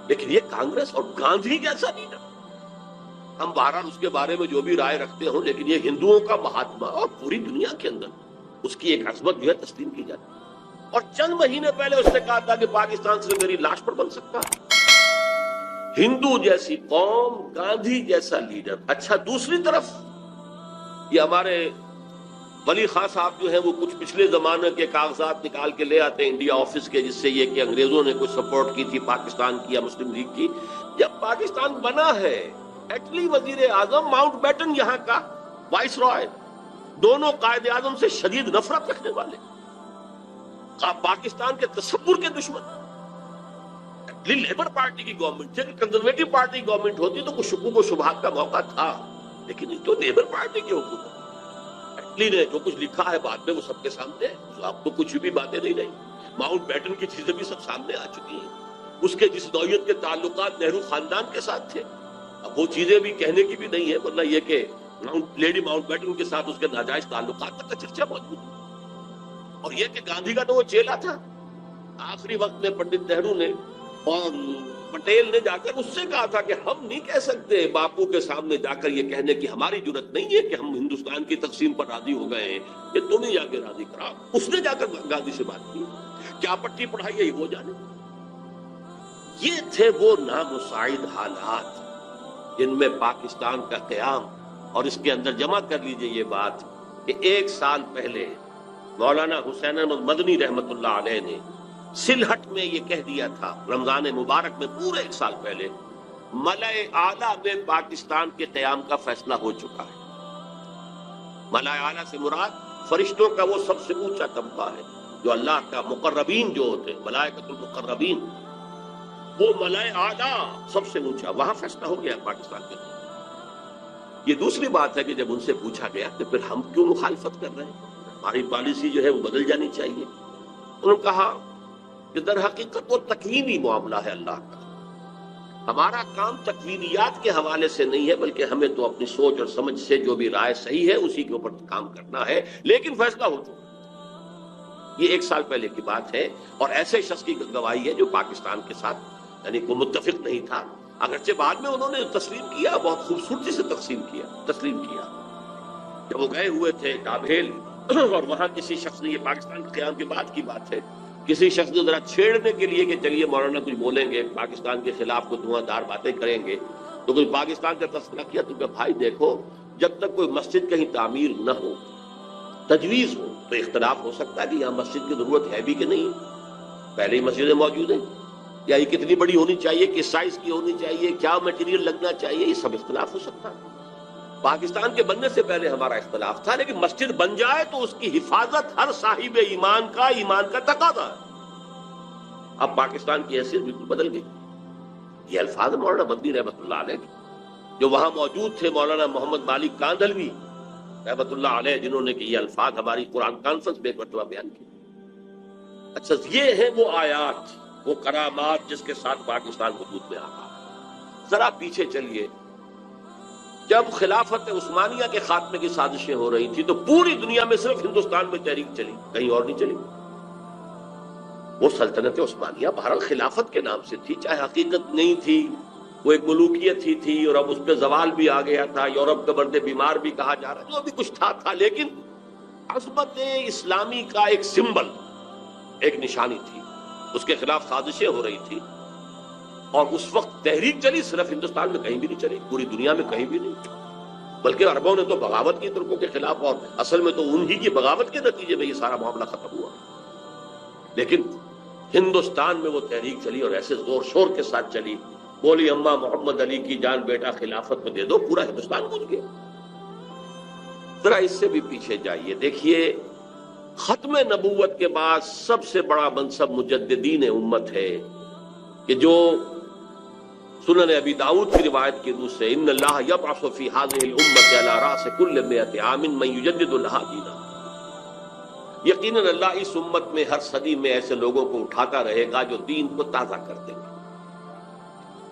لیکن یہ کانگریس اور گاندھی جیسا لیڈر، ہم بہرحال اس کے بارے میں جو بھی رائے رکھتے ہوں، لیکن یہ ہندوؤں کا مہاتما اور پوری دنیا کے اندر اس کی ایک عظمت تسلیم کی جاتی ہے۔ اور چند مہینے پہلے اس نے کہا تھا کہ پاکستان سے میری لاش پر بن سکتا ہے۔ ہندو جیسی قوم، گاندھی جیسا لیڈر۔ اچھا، دوسری طرف یہ ہمارے ولی خان صاحب وہ کچھ پچھلے زمانے کے کاغذات نکال کے لے آتے ہیں انڈیا آفس کے، جس سے یہ کہ انگریزوں نے کچھ سپورٹ کی تھی پاکستان کی یا مسلم لیگ کی۔ جب پاکستان بنا ہے، ایٹلی وزیر اعظم ماؤنٹ بیٹن یہاں کا وائس رائے، دونوں قائد اعظم سے شدید نفرت رکھنے والے، پاکستان کے تصور کے دشمن۔ لیبر پارٹی کی گورنمنٹ تھی، کنزرویٹو پارٹی کی گورنمنٹ ہوتی تو کچھ شکوک و شبہات کا موقع تھا، لیکن یہ تو لیبر پارٹی کی حکومت۔ ایٹلی نے جو کچھ لکھا ہے بعد میں وہ سب کے سامنے ہے، اب تو کچھ بھی باتیں نہیں رہی۔ ماؤنٹ بیٹن کی چیزیں بھی سب سامنے آ چکی ہیں، اس کے جس نوعیت کے تعلقات نہرو خاندان کے ساتھ تھے، اب وہ چیزیں بھی کہنے کی بھی نہیں ہے، ورنہ یہ کہ لیڈی ماؤنٹ بیٹن کے ساتھ اس کے ناجائز تعلقات تک کا چرچا موجود ہے۔ اور یہ کہ گاندھی کا تو وہ چیلا تھا، آخری وقت میں پنڈت نہرو نے اور پٹیل نے جا کر اس سے کہا تھا کہ ہم نہیں کہہ سکتے باپو کے سامنے جا کر یہ کہنے کی ہماری جرت نہیں ہے کہ ہم ہندوستان کی تقسیم پر راضی ہو گئے ہیں، کہ تم ہی جا کے راضی کراؤ۔ اس نے جا کر گاندھی سے بات کی، کیا پٹی پڑھائی ہے وہ جانے۔ یہ تھے وہ نامساعد حالات جن میں پاکستان کا قیام، اور اس کے اندر جمع کر لیجئے یہ بات کہ 1 سال پہلے مولانا حسین احمد مدنی رحمت اللہ علیہ نے سلہٹ میں یہ کہہ دیا تھا، رمضان مبارک میں پورے 1 سال پہلے، ملأ اعلیٰ میں پاکستان کے قیام کا فیصلہ ہو چکا ہے۔ ملأ اعلیٰ سے مراد فرشتوں کا وہ سب سے اونچا طبقہ ہے، جو اللہ کا مقربین جو ہوتے ہیں، ملائکۃ المقربین، وہ ملأ اعلیٰ سب سے اونچا، وہاں فیصلہ ہو گیا پاکستان کے لیے۔ یہ دوسری بات ہے کہ جب ان سے پوچھا گیا کہ پھر ہم کیوں مخالفت کر رہے ہیں، ہماری پالیسی وہ بدل جانی چاہیے، انہوں نے کہا کہ در حقیقت وہ تکوینی معاملہ ہے اللہ کا، ہمارا کام تکوینیات کے حوالے سے نہیں ہے، بلکہ ہمیں تو اپنی سوچ اور سمجھ سے جو بھی رائے صحیح ہے اسی کے اوپر کام کرنا ہے، لیکن فیصلہ ہو چکا۔ یہ 1 سال پہلے کی بات ہے، اور ایسے شخص کی گواہی ہے جو پاکستان کے ساتھ کوئی متفق نہیں تھا، اگرچہ بعد میں انہوں نے تسلیم کیا، بہت خوبصورتی سے تسلیم کیا۔ جب وہ گئے ہوئے تھے ڈابھیل، اور وہاں کسی شخص نے، یہ پاکستان کے قیام کے بعد کی بات ہے، کسی شخص نے ذرا چھیڑنے کے لیے کہ چلیے مولانا کچھ بولیں گے، پاکستان کے خلاف کوئی دھواں دار باتیں کریں گے، تو کوئی پاکستان کا تذکرہ کیا تو کہ بھائی دیکھو، جب تک کوئی مسجد کہیں تعمیر نہ ہو، تجویز ہو، تو اختلاف ہو سکتا ہے کہ یہاں مسجد کی ضرورت ہے بھی کہ نہیں، پہلے ہی مسجدیں موجود ہیں، یا یہ کتنی بڑی ہونی چاہیے، کس سائز کی ہونی چاہیے، کیا میٹیریل لگنا چاہیے، یہ سب اختلاف ہو سکتا ہے۔ پاکستان کے بننے سے پہلے ہمارا اختلاف تھا، لیکن مسجد بن جائے تو اس کی حفاظت ہر صاحب ایمان کا تقاضا ہے۔ اب پاکستان کی حیثیت بالکل بدل گئی۔ یہ الفاظ مولانا مدنی رحمت اللہ علیہ جو وہاں موجود تھے، مولانا محمد مالک کاندھلوی، رحمت اللہ علیہ، جنہوں نے کہ یہ الفاظ ہماری قرآن کانفرنس میں ایک مرتبہ بیان کی۔ اچھا، یہ ہیں وہ آیات، وہ کرامات جس کے ساتھ پاکستان وجود میں آ رہا ہے۔ ذرا پیچھے چلیے، جب خلافت عثمانیہ کے خاتمے کی سازشیں ہو رہی تھی تو پوری دنیا میں صرف ہندوستان میں تحریک چلی، کہیں اور نہیں چلی۔ وہ سلطنت عثمانیہ بہرحال خلافت کے نام سے تھی، چاہے حقیقت نہیں تھی، وہ ایک ملوکیت ہی تھی، اور اب اس پہ زوال بھی آ گیا تھا، یورپ کا مرد بیمار بھی کہا جا رہا، جو بھی کچھ تھا، لیکن عظمت اسلامی کا ایک سمبل، ایک نشانی تھی، اس کے خلاف سازشیں ہو رہی تھی، اور اس وقت تحریک چلی، صرف ہندوستان میں کہیں بھی نہیں چلی، پوری دنیا میں کہیں بھی نہیں، بلکہ عربوں نے تو بغاوت کی ترکوں کے خلاف، اور اصل میں تو انہی کی بغاوت کے نتیجے میں یہ سارا معاملہ ختم ہوا۔ لیکن ہندوستان میں وہ تحریک چلی، اور ایسے زور شور کے ساتھ چلی، بولی اماں محمد علی کی جان بیٹا خلافت میں دے دو، پورا ہندوستان گونج گیا۔ ذرا اس سے بھی پیچھے جائیے، دیکھیے ختم نبوت کے بعد سب سے بڑا منصب مجددین امت ہے، کہ جو سنن ابی داؤد کی روایت کی روح سے ان اللہ یبعث فی هذه الامه علی راس کل 100 عام من یجدد لها دینہا، یقیناً اللہ اس امت میں ہر صدی میں ایسے لوگوں کو اٹھاتا رہے گا جو دین کو تازہ کر دیں گے،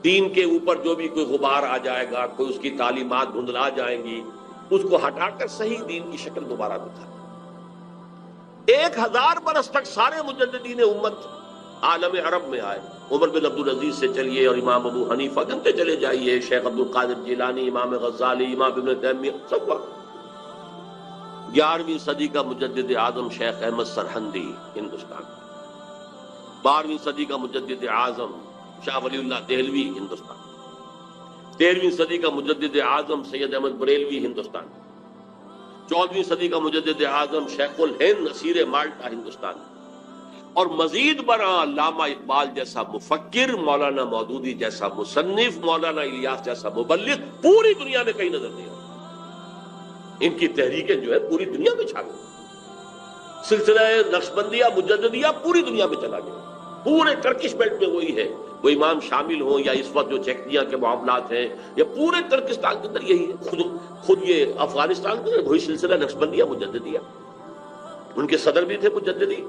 دین کے اوپر جو بھی کوئی غبار آ جائے گا، کوئی اس کی تعلیمات دھندلا جائیں گی، اس کو ہٹا کر صحیح دین کی شکل دوبارہ دکھا۔ 1000 برس تک سارے مجددین امت عالم عرب میں آئے، عمر بن عبدالعزیز سے چلیے اور امام ابو حنیفہ گنتے چلے جائیے، شیخ عبد القادر جیلانی، امام غزالی، امام ابن تیمیہ، سب وقت 11ویں صدی کا مجدد اعظم شیخ احمد سرہندی ہندوستان، 12ویں صدی کا مجدد اعظم شاہ ولی اللہ دہلوی ہندوستان، 13ویں صدی کا مجدد اعظم سید احمد بریلوی ہندوستان، 14ویں صدی کا مجدد اعظم شیخ الہند نصیر مالٹا ہندوستان، اور مزید برآں علامہ اقبال جیسا مفکر، مولانا مودودی جیسا مصنف، مولانا الیاس جیسا مبلغ پوری دنیا میں کہیں نظر نہیں آتا۔ ان کی تحریکیں جو ہے پوری دنیا میں چھا گئی، سلسلہ نقشبندیہ مجددیہ پوری دنیا میں چلا گیا، پورے ٹرکش بیلٹ میں وہی ہے، وہ امام شامل ہوں یا اس وقت جو چیکنیا کے معاملات ہیں، یا پورے ترکستان کے اندر یہی ہے، خود یہ افغانستان کے اندر وہی سلسلہ نقشبندیہ مجددیہ، ان کے صدر بھی تھے مجددی۔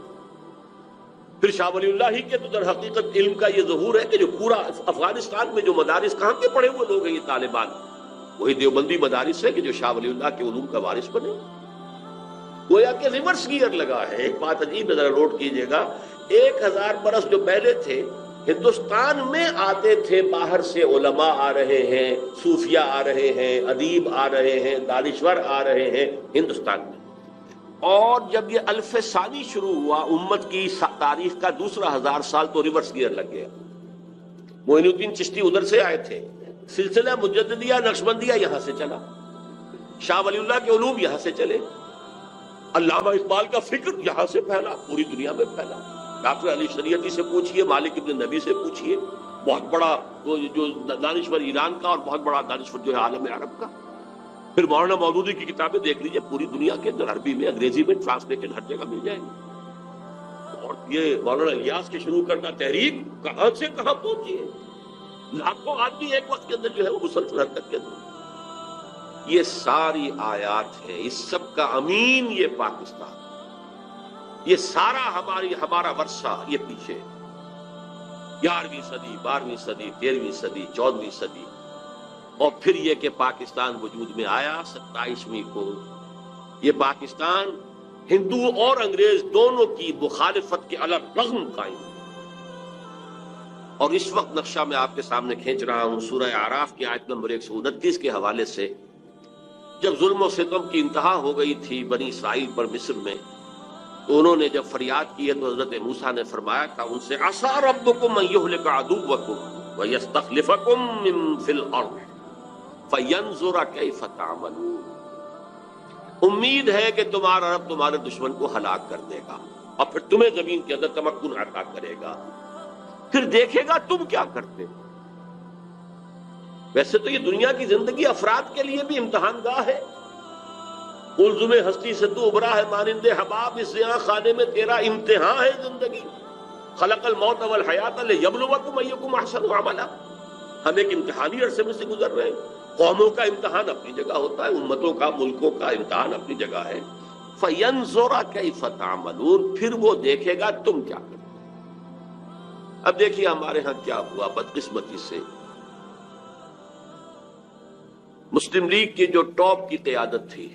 پھر شاہ ولی اللہ ہی کے تو در حقیقت علم کا یہ ظہور ہے کہ جو پورا افغانستان میں جو مدارس کہاں کے پڑھے ہوئے لوگ ہیں یہ طالبان، وہی دیوبندی مدارس ہے کہ جو شاہ ولی اللہ کے علوم کا وارث بنے، گویا کہ ریورس گیئر لگا ہے۔ ایک بات عجیب ہے، ذرا نوٹ کیجئے گا، 1000 برس جو پہلے تھے ہندوستان میں آتے تھے، باہر سے علماء آ رہے ہیں، صوفیہ آ رہے ہیں، ادیب آ رہے ہیں، دانشور آ رہے ہیں ہندوستان میں، اور جب یہ الف ثانی شروع ہوا امت کی تاریخ کا دوسرا 1000 سال تو ریورس گیئر لگ گیا۔ معین الدین چشتی ادھر سے آئے تھے، سلسلہ مجددیہ نقشبندیہ یہاں سے چلا، شاہ ولی اللہ کے علوم یہاں سے چلے، علامہ اقبال کا فکر یہاں سے پھیلا، پوری دنیا میں پھیلا۔ ڈاکٹر علی شریعتی سے پوچھئے، مالک ابن نبی سے پوچھئے، بہت بڑا جو دانشور ایران کا اور بہت بڑا دانشور جو ہے عالم عرب کا۔ پھر مولانا مودودی کی کتابیں دیکھ لیجئے، پوری دنیا کے اندر عربی میں، انگریزی میں ٹرانسلیٹڈ ہر جگہ مل جائیں گے۔ اور یہ مولانا الیاس کے شروع کرنا تحریک کہاں سے کہاں پہنچی ہے، لاکھوں آدمی ایک وقت کے اندر جو ہے وہ مسلسل حرکت کے اندر۔ یہ ساری آیات ہیں، اس سب کا امین یہ پاکستان، یہ سارا ہمارا ورثہ یہ پیچھے 11ویں صدی، 12ویں صدی، 13ویں صدی، 14ویں صدی، اور پھر یہ کہ پاکستان وجود میں آیا 27ویں کو۔ یہ پاکستان ہندو اور انگریز دونوں کی مخالفت کے علیہ رغم قائم، اور اس وقت نقشہ میں آپ کے سامنے کھینچ رہا ہوں سورہ اعراف کی آیت نمبر 129 کے حوالے سے۔ جب ظلم و ستم کی انتہا ہو گئی تھی بنی اسرائیل پر مصر میں، تو انہوں نے جب فریاد کی ہے تو حضرت موسیٰ نے فرمایا تھا ان سے، عسیٰ ربکم ان یہلک عدوکم ویستخلفکم فی الارض فینظر کیف تعملون، امید ہے کہ تمہارا رب تمہارے دشمن کو ہلاک کر دے گا اور پھر تمہیں زمین کے اندر تمکن عطا کرے گا، پھر دیکھے گا تم کیا کرتے۔ ویسے تو یہ دنیا کی زندگی افراد کے لیے بھی امتحان گاہ ہے، قلزم ہستی سے تو ابھرا ہے مانند حباب، اس زیاں خانے میں تیرا امتحان ہے زندگی، خلق الموت والحیات لیبلوکم ایکم احسن عملا، ہم ایک امتحانی عرصے میں سے گزر رہے ہیں، قوموں کا امتحان اپنی جگہ ہوتا ہے، امتوں کا، ملکوں کا امتحان اپنی جگہ ہے. فَيَنْظُرَ كَيْفَ تَعْمَلُونَ، پھر وہ دیکھے گا تم کیا کرو. اب دیکھیے ہمارے ہاں کیا ہوا بدقسمتی سے. مسلم لیگ کی جو ٹاپ کی قیادت تھی،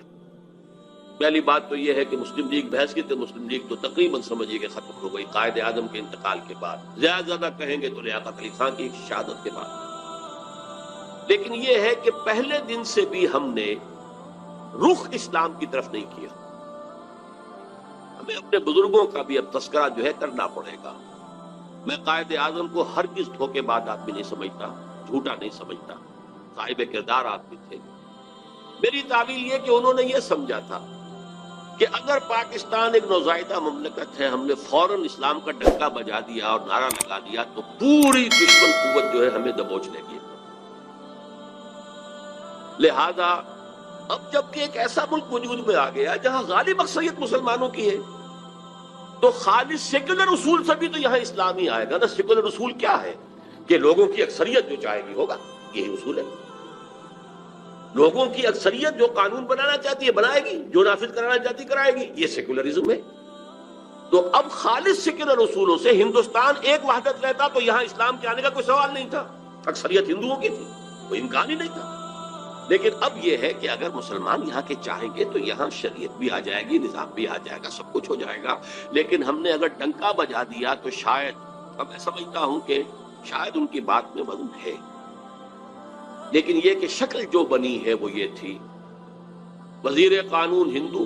پہلی بات تو یہ ہے کہ مسلم لیگ بحث کی تو مسلم لیگ تو تقریباً سمجھیے کہ ختم ہو گئی قائد اعظم کے انتقال کے بعد، زیادہ کہیں گے تو لیاقت علی خان کی شہادت کے بعد. لیکن یہ ہے کہ پہلے دن سے بھی ہم نے رخ اسلام کی طرف نہیں کیا. ہمیں اپنے بزرگوں کا بھی اب تذکرہ جو ہے کرنا پڑے گا. میں قائد اعظم کو ہرگز دھوکے بعد آدمی نہیں سمجھتا، جھوٹا نہیں سمجھتا، صاحب کردار آدمی تھے. میری تعویل یہ کہ انہوں نے یہ سمجھا تھا کہ اگر پاکستان ایک نوزائیدہ مملکت ہے، ہم نے فوراً اسلام کا ڈنکا بجا دیا اور نعرہ لگا دیا تو پوری دشمن قوت جو ہے ہمیں دبوچ لے گی. لہذا اب جبکہ ایک ایسا ملک وجود میں آ گیا جہاں غالب اکثریت مسلمانوں کی ہے، تو خالص سیکولر اصول سے بھی تو یہاں اسلام ہی آئے گا نا. سیکولر اصول کیا ہے کہ لوگوں کی اکثریت جو چاہے گی ہوگا، یہی اصول ہے. لوگوں کی اکثریت جو قانون بنانا چاہتی ہے بنائے گی، جو نافذ کرانا چاہتی کرائے گی، یہ سیکولرزم ہے. تو اب خالص سیکولر اصولوں سے ہندوستان ایک وحدت رہتا تو یہاں اسلام کے آنے کا کوئی سوال نہیں تھا. اکثریت ہندوؤں کی تھی، کوئی امکان ہی نہیں تھا. لیکن اب یہ ہے کہ اگر مسلمان یہاں کے چاہیں گے تو یہاں شریعت بھی آ جائے گی، نظام بھی آ جائے گا، سب کچھ ہو جائے گا. لیکن ہم نے اگر ڈنکا بجا دیا تو شاید، اب میں سمجھتا ہوں کہ شاید ان کی بات میں وزن ہے، لیکن یہ کہ شکل جو بنی ہے وہ یہ تھی: وزیر قانون ہندو،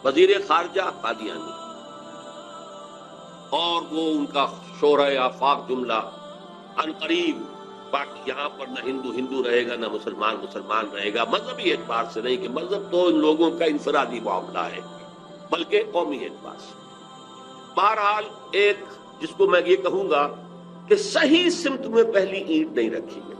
وزیر خارجہ قادیانی، اور وہ ان کا شورۂ آفاق جملہ عنقریب باقی یہاں پر نہ ہندو ہندو رہے گا، نہ مسلمان مسلمان رہے گا. مذہبی اعتبار سے نہیں کہ مذہب تو ان لوگوں کا انفرادی معاملہ ہے، بلکہ قومی اعتبار سے. بہرحال ایک جس کو میں یہ کہوں گا کہ صحیح سمت میں پہلی اینٹ نہیں رکھی گئی.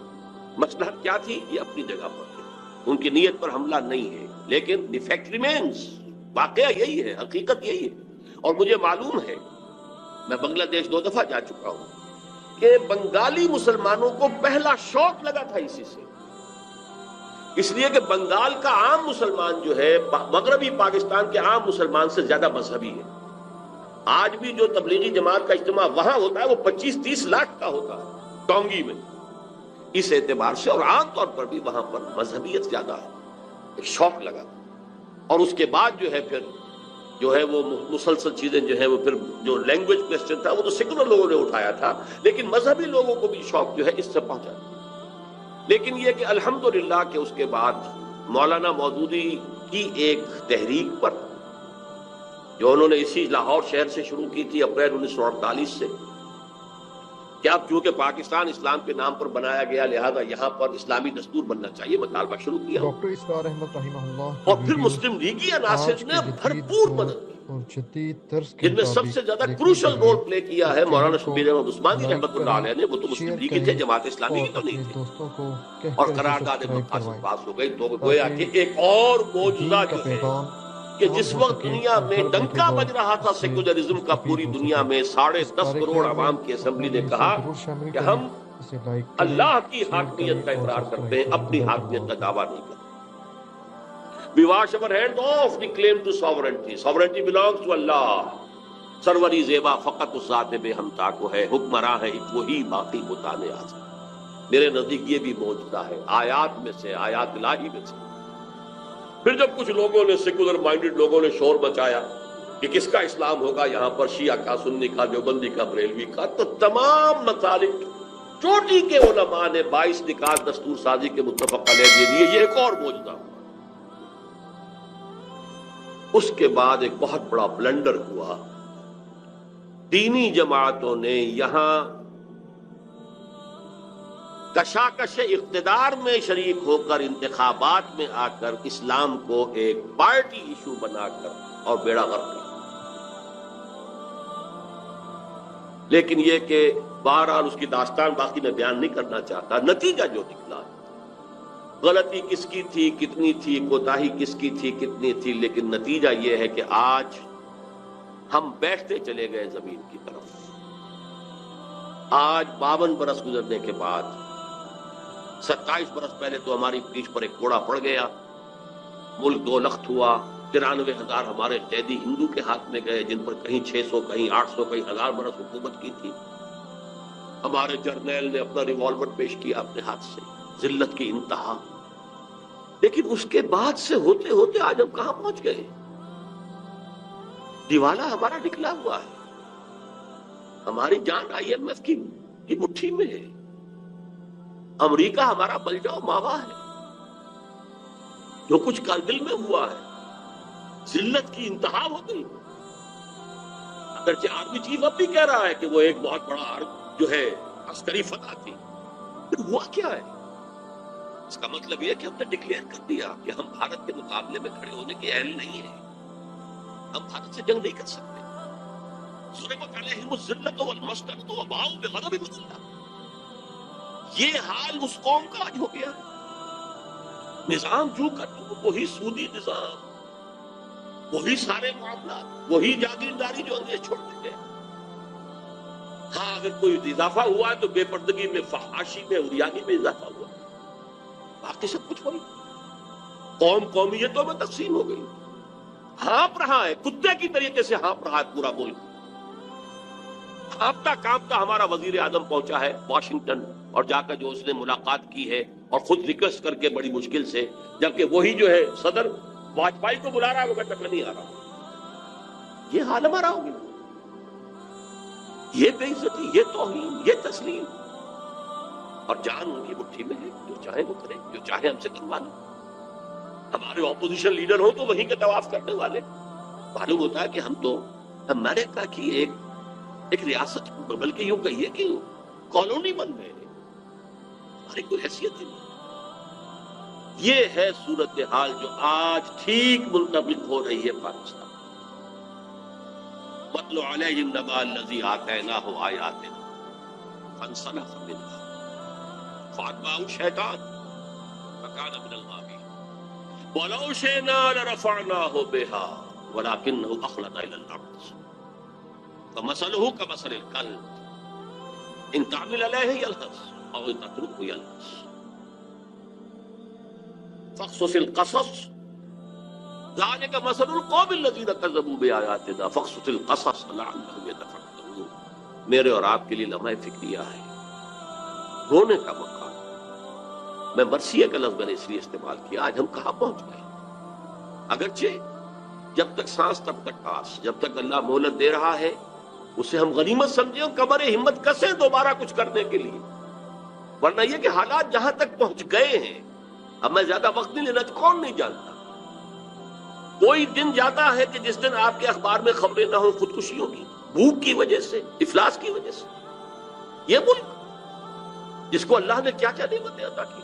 مصلحت کیا تھی یہ اپنی جگہ پر ہے، ان کی نیت پر حملہ نہیں ہے، لیکن دی فیکٹ ریمینز، واقعہ یہی ہے، حقیقت یہی ہے. اور مجھے معلوم ہے، میں بنگلہ دیش 2 دفعہ جا چکا ہوں، کہ بنگالی مسلمانوں کو پہلا شوق لگا تھا اسی سے. اس لیے کہ بنگال کا عام مسلمان جو ہے مغربی پاکستان کے عام مسلمان سے زیادہ مذہبی ہے. آج بھی جو تبلیغی جماعت کا اجتماع وہاں ہوتا ہے وہ 25-30 لاکھ کا ہوتا ہے ٹونگی میں. اس اعتبار سے اور عام طور پر بھی وہاں پر مذہبیت زیادہ ہے. ایک شوق لگا، اور اس کے بعد جو ہے پھر جو ہے وہ مسلسل چیزیں جو ہے وہ پھر جو لینگویج کوسچن تھا وہ تو سیکولر لوگوں نے اٹھایا تھا، لیکن مذہبی لوگوں کو بھی شوق جو ہے اس سے پہنچا. لیکن یہ کہ الحمدللہ کہ اس کے بعد مولانا مودودی کی ایک تحریک پر جو انہوں نے اسی لاہور شہر سے شروع کی تھی اپریل 1948 سے، کہ اب چونکہ پاکستان اسلام کے نام پر بنایا گیا لہذا یہاں پر اسلامی دستور بننا چاہیے، مطالبہ شروع کیا. ڈاکٹر اسرار احمد رحمہ اللہ اور پھر مسلم لیگی عناصر نے بھرپور مدد کی، جن میں سب سے زیادہ کروشل رول پلے کیا ہے مولانا شبیر احمد عثمانی رحمۃ اللہ علیہ نے. وہ تو مسلم لیگ کے تھے، جماعت اسلامی کی تو نہیں تھی. اور قرارداد مقاصد پاس ہو گئی تو گویا کہ ایک اور معجزہ جو ہے کہ جس وقت دنیا میں ڈنکا بج رہا تھا سیکولرزم کا پوری دنیا میں، 10.5 کروڑ عوام کی اسمبلی نے کہا کہ ہم اللہ کی حاکمیت کا اقرار کرتے ہیں، اپنی حاکمیت کا دعویٰ نہیں کرتے. We wash our hands off the claim to sovereignty. Sovereignty belongs to Allah. سروری زیبا فقط اس ذات بے ہمتا کو ہے، حکمراں ہے ایک وہی باقی بتانے آزاد. میرے نزدیک یہ بھی معجزہ ہے، آیات میں سے، آیات الہی میں سے. پھر جب کچھ لوگوں نے، سیکولر مائنڈڈ لوگوں نے شور مچایا کہ کس کا اسلام ہوگا یہاں پر، شیعہ کا، سنی کا، دیوبندی کا، بریلوی کا، تو تمام مسالک چوٹی کے علماء نے 22 نکات دستور سازی کے متفق علیہ دے دیے. یہ ایک اور معجزہ. اس کے بعد ایک بہت بڑا بلنڈر ہوا. دینی جماعتوں نے یہاں کشاکش اقتدار میں شریک ہو کر انتخابات میں آ کر اسلام کو ایک پارٹی ایشو بنا کر اور بیڑا غرق کیا. لیکن یہ کہ بہرحال اس کی داستان باقی میں بیان نہیں کرنا چاہتا. نتیجہ جو نکلا، غلطی کس کی تھی، کتنی تھی، کوتاہی کس کی تھی، کتنی تھی، لیکن نتیجہ یہ ہے کہ آج ہم بیٹھتے چلے گئے زمین کی طرف. آج 52 برس گزرنے کے بعد 27 برس پہلے تو ہماری پیٹھ پر ایک کوڑا پڑ گیا، ملک دو لخت ہوا، 93,000 ہمارے قیدی ہندو کے ہاتھ میں گئے، جن پر کہیں 600 کہیں 800 کہیں 1000 برس حکومت کی تھی۔ ہمارے جرنیل نے اپنا ریوالور پیش کیا اپنے ہاتھ سے، ذلت کی انتہا۔ لیکن اس کے بعد سے ہوتے ہوتے آج ہم کہاں پہنچ گئے؟ دیوالا ہمارا نکلا ہوا ہے، ہماری جان IMF کی مٹھی میں ہے، امریکہ ہمارا بلجاؤ ماوا ہے، جو کچھ کارگل میں ہوا ہے ذلت کی انتہا ہو گئی۔ اگرچہ آرمی چیف اب بھی کہہ رہا ہے کہ وہ ایک بہت بڑا جو ہے عسکری فتح تھی، پھر ہوا کیا ہے؟ اس کا مطلب یہ کہ ہم نے ڈکلیئر کر دیا کہ ہم بھارت کے مقابلے میں کھڑے ہونے کے اہل نہیں ہیں، ہم بھارت سے جنگ نہیں کر سکتے۔ ضربت علیہم الذلۃ والمسکنۃ وباؤوا بغضب من اللہ، یہ حال اس قوم کا آج ہو گیا ہے۔ نظام جو کا تو وہی سودی نظام، وہی سارے معاملات، وہی جاگیرداری جو انگریز چھوڑ دیتے ہیں۔ ہاں اگر کوئی اضافہ ہوا ہے تو بے پردگی میں، فحاشی میں، عریانی میں اضافہ ہوا، باقی سب کچھ وہی۔ قوم قومیتوں میں تقسیم ہو گئی، ہانپ رہا ہے کتے کی طریقے سے، ہانپ رہا ہے پورا ملک۔ ہانپتا کانپتا ہمارا وزیر اعظم پہنچا ہے واشنگٹن، اور جا کر جو اس نے ملاقات کی ہے اور خود ریکویسٹ کر کے بڑی مشکل سے، جبکہ وہی جو ہے صدر واجپئی کو بلا رہا ہے، وہ کہتا میں نہیں آ رہا۔ یہ حال ہمارا ہو گیا، یہ بے عزتی، یہ توہین، یہ تسلیم، اور جان ان کی مٹھی میں ہے، جو چاہے وہ کرے، جو چاہے ہم سے کروا لے۔ ہمارے اپوزیشن لیڈر ہو تو وہیں کے طواف کرنے والے، معلوم ہوتا ہے کہ ہم تو امریکہ کی ایک ریاست، بلکہ یوں کہیے کہ کالونی بن گئے، ہماری کوئی حیثیت ہی نہیں۔ یہ ہے صورتحال جو آج ٹھیک منطبق ہو رہی ہے پاکستان۔ وَاتْلُ عَلَيْهِمْ نَبَأَ الَّذِي آتَيْنَاهُ آيَاتِنَا فَانسَلَخَ مِنْهَا فَأَتْبَعَهُ الشَّيْطَانُ فَكَانَ مِنَ الْغَاوِينَ وَلَوْ شِئْنَا لَرَفَعْنَاهُ بِهَا وَلَكِنَّهُ أَخْلَدَ إِلَى الْأَرْضِ فَمَثَلُهُ كَمَثَلِ الْكَلْبِ إِنْ تَحْمِلْ عَلَيْهِ يَلْهَثْ أَوْ تَتْرُكْهُ يَلْهَث فَاقْصُصِ الْقَصَصَ ذَلِكَ مَثَلُ الْقَوْمِ الَّذِينَ كَذَّبُوا بِآيَاتِنَا فَاقْصُصِ الْقَصَصَ لَعَلَّهُمْ يَتَفَكَّرُونَ۔ میرے اور آپ کے لیے لمحہ فکریہ ہے، رونے کا مقام۔ میں مرثیہ کا لفظ میں نے اس لیے استعمال کیا، آج ہم کہاں پہنچ گئے؟ اگرچہ جب تک سانس تب تک آس، جب تک اللہ مہلت دے رہا ہے اسے ہم غنیمت سمجھیں اور کمر ہمت کسیں دوبارہ کچھ کرنے کے لیے، ورنہ یہ کہ حالات جہاں تک پہنچ گئے ہیں، اب میں زیادہ وقت نہیں لینا، کون نہیں جانتا۔ کوئی دن جاتا ہے کہ جس دن آپ کے اخبار میں خبریں نہ ہوں خودکشیوں کی، بھوک کی وجہ سے، افلاس کی وجہ سے۔ یہ ملک جس کو اللہ نے کیا کیا نعمتیں عطا کی،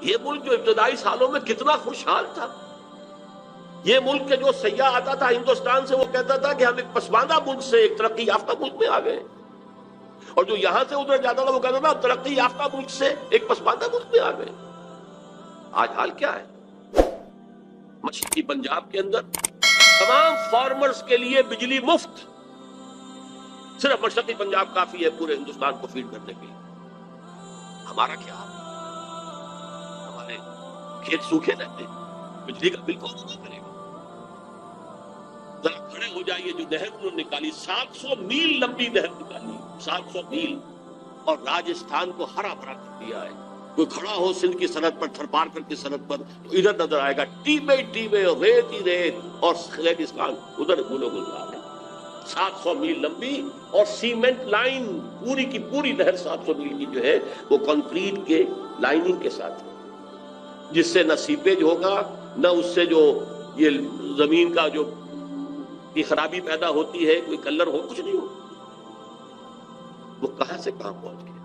یہ ملک جو ابتدائی سالوں میں کتنا خوشحال تھا، یہ ملک کے جو سیاح آتا تھا ہندوستان سے، وہ کہتا تھا کہ ہم ایک پسماندہ ملک سے ایک ترقی یافتہ ملک میں آ گئے، اور جو یہاں سے ادھر جاتا تھا وہ کہتا تھا ترقی یافتہ ملک سے ایک پسماندہ ملک میں آ گئے۔ آج حال کیا ہے؟ مشرقی پنجاب کے اندر تمام فارمرز کے لیے بجلی مفت، صرف مشرقی پنجاب کافی ہے پورے ہندوستان کو فیڈ کرنے کے لیے۔ ہمارا کیا حال ہے؟ ہمارے کھیت سوکھے رہتے ہیں، بجلی کا بل کون ادا کرے گا؟ ذرا کھڑے ہو جائیے، جو نہر انہوں نے نکالی، 700 میل لمبی نہر نکالی، 700 میل، اور راجستھان کو ہرا بھرا کر دیا ہے۔ کوئی کھڑا ہو سندھ کی سرحد پر، تھرپارکر کی سرحد پر، تو ادھر نظر آئے گا ٹیبے ٹیبے اور ریت ہی ریت، اور ریگستان ادھر گلو گلزار ہے۔ 700 میل لمبی اور سیمنٹ لائن، پوری کی پوری نہر 700 میل کی جو ہے وہ کنکریٹ کے لائننگ کے ساتھ ہے، جس سے نہ سیپیج ہوگا، نہ اس سے جو یہ زمین کا جو کی خرابی پیدا ہوتی ہے، کوئی کلر ہو، کچھ نہیں ہو۔ وہ کہاں سے کہاں پہنچ گئے؟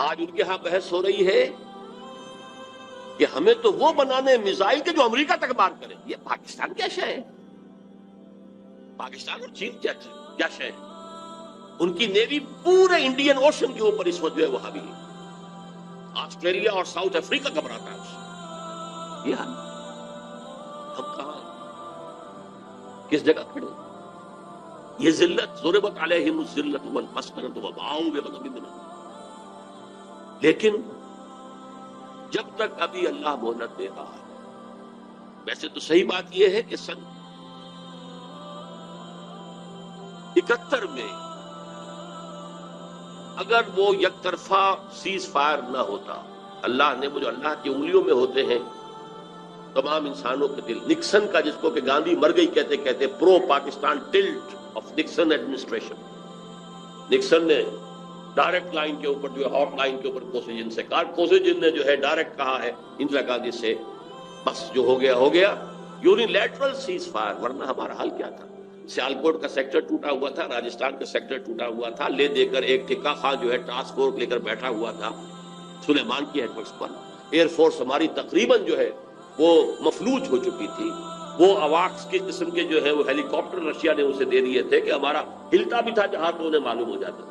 آج ان کے ہاں بحث ہو رہی ہے کہ ہمیں تو وہ بنانے میزائل کے جو امریکہ تک مار کریں۔ یہ پاکستان کیا شے ہے؟ پاکستان اور چین کیا شے ہے؟ ان کی نیوی پورے انڈین اوشن کے اوپر اس وقت جو ہے وہ حاوی ہے۔ آسٹریلیا اور ساؤتھ افریقہ گھبراتا ہے اس سے۔ یہ حال ہم کہاں ہیں؟ کس جگہ کھڑے؟ یہ ذلت، ضربت علیہم الذلۃ والمسکنۃ وباؤوا بغضب من اللہ۔ لیکن جب تک ابھی اللہ مہلت دے رہا ہے. ویسے تو صحیح بات یہ ہے کہ سن 71 میں اگر وہ یک طرفہ سیز فائر نہ ہوتا، اللہ نے، وہ جو اللہ کی انگلیوں میں ہوتے ہیں تمام انسانوں کے دل، نکسن کا، جس کو کہ گاندھی مر گئی کہتے کہتے، pro Pakistan tilt of Nixon administration. Nixon نے ڈائریکٹ لائن کے اوپر جو ہے، ہاٹ لائن کے اوپر کوسیجن سے کہا، کوسیجن نے جو ہے ڈائریکٹ کہا ہے اندرا گاندھی سے، بس جو ہو گیا ہو گیا، یونیلیٹرل سیز فائر. ورنہ ہمارا حال کیا تھا؟ سیالکوٹ کا سیکٹر ٹوٹا ہوا تھا، راجستھان کا سیکٹر ٹوٹا ہوا تھا، لے دے کر ایک ٹھکا خاں جو ہے ٹاسک فورس لے کر بیٹھا ہوا تھا سلیمان کی ہیڈ ورکس پر. ایئر فورس ہماری تقریباً جو ہے وہ مفلوج ہو چکی تھی. وہ اواکس کے قسم کے جو ہے وہ ہیلی کاپٹر رشیا نے اسے دے دیے تھے کہ ہمارا ہلتا بھی تھا جہاں تو انہیں معلوم ہو جاتا تھا.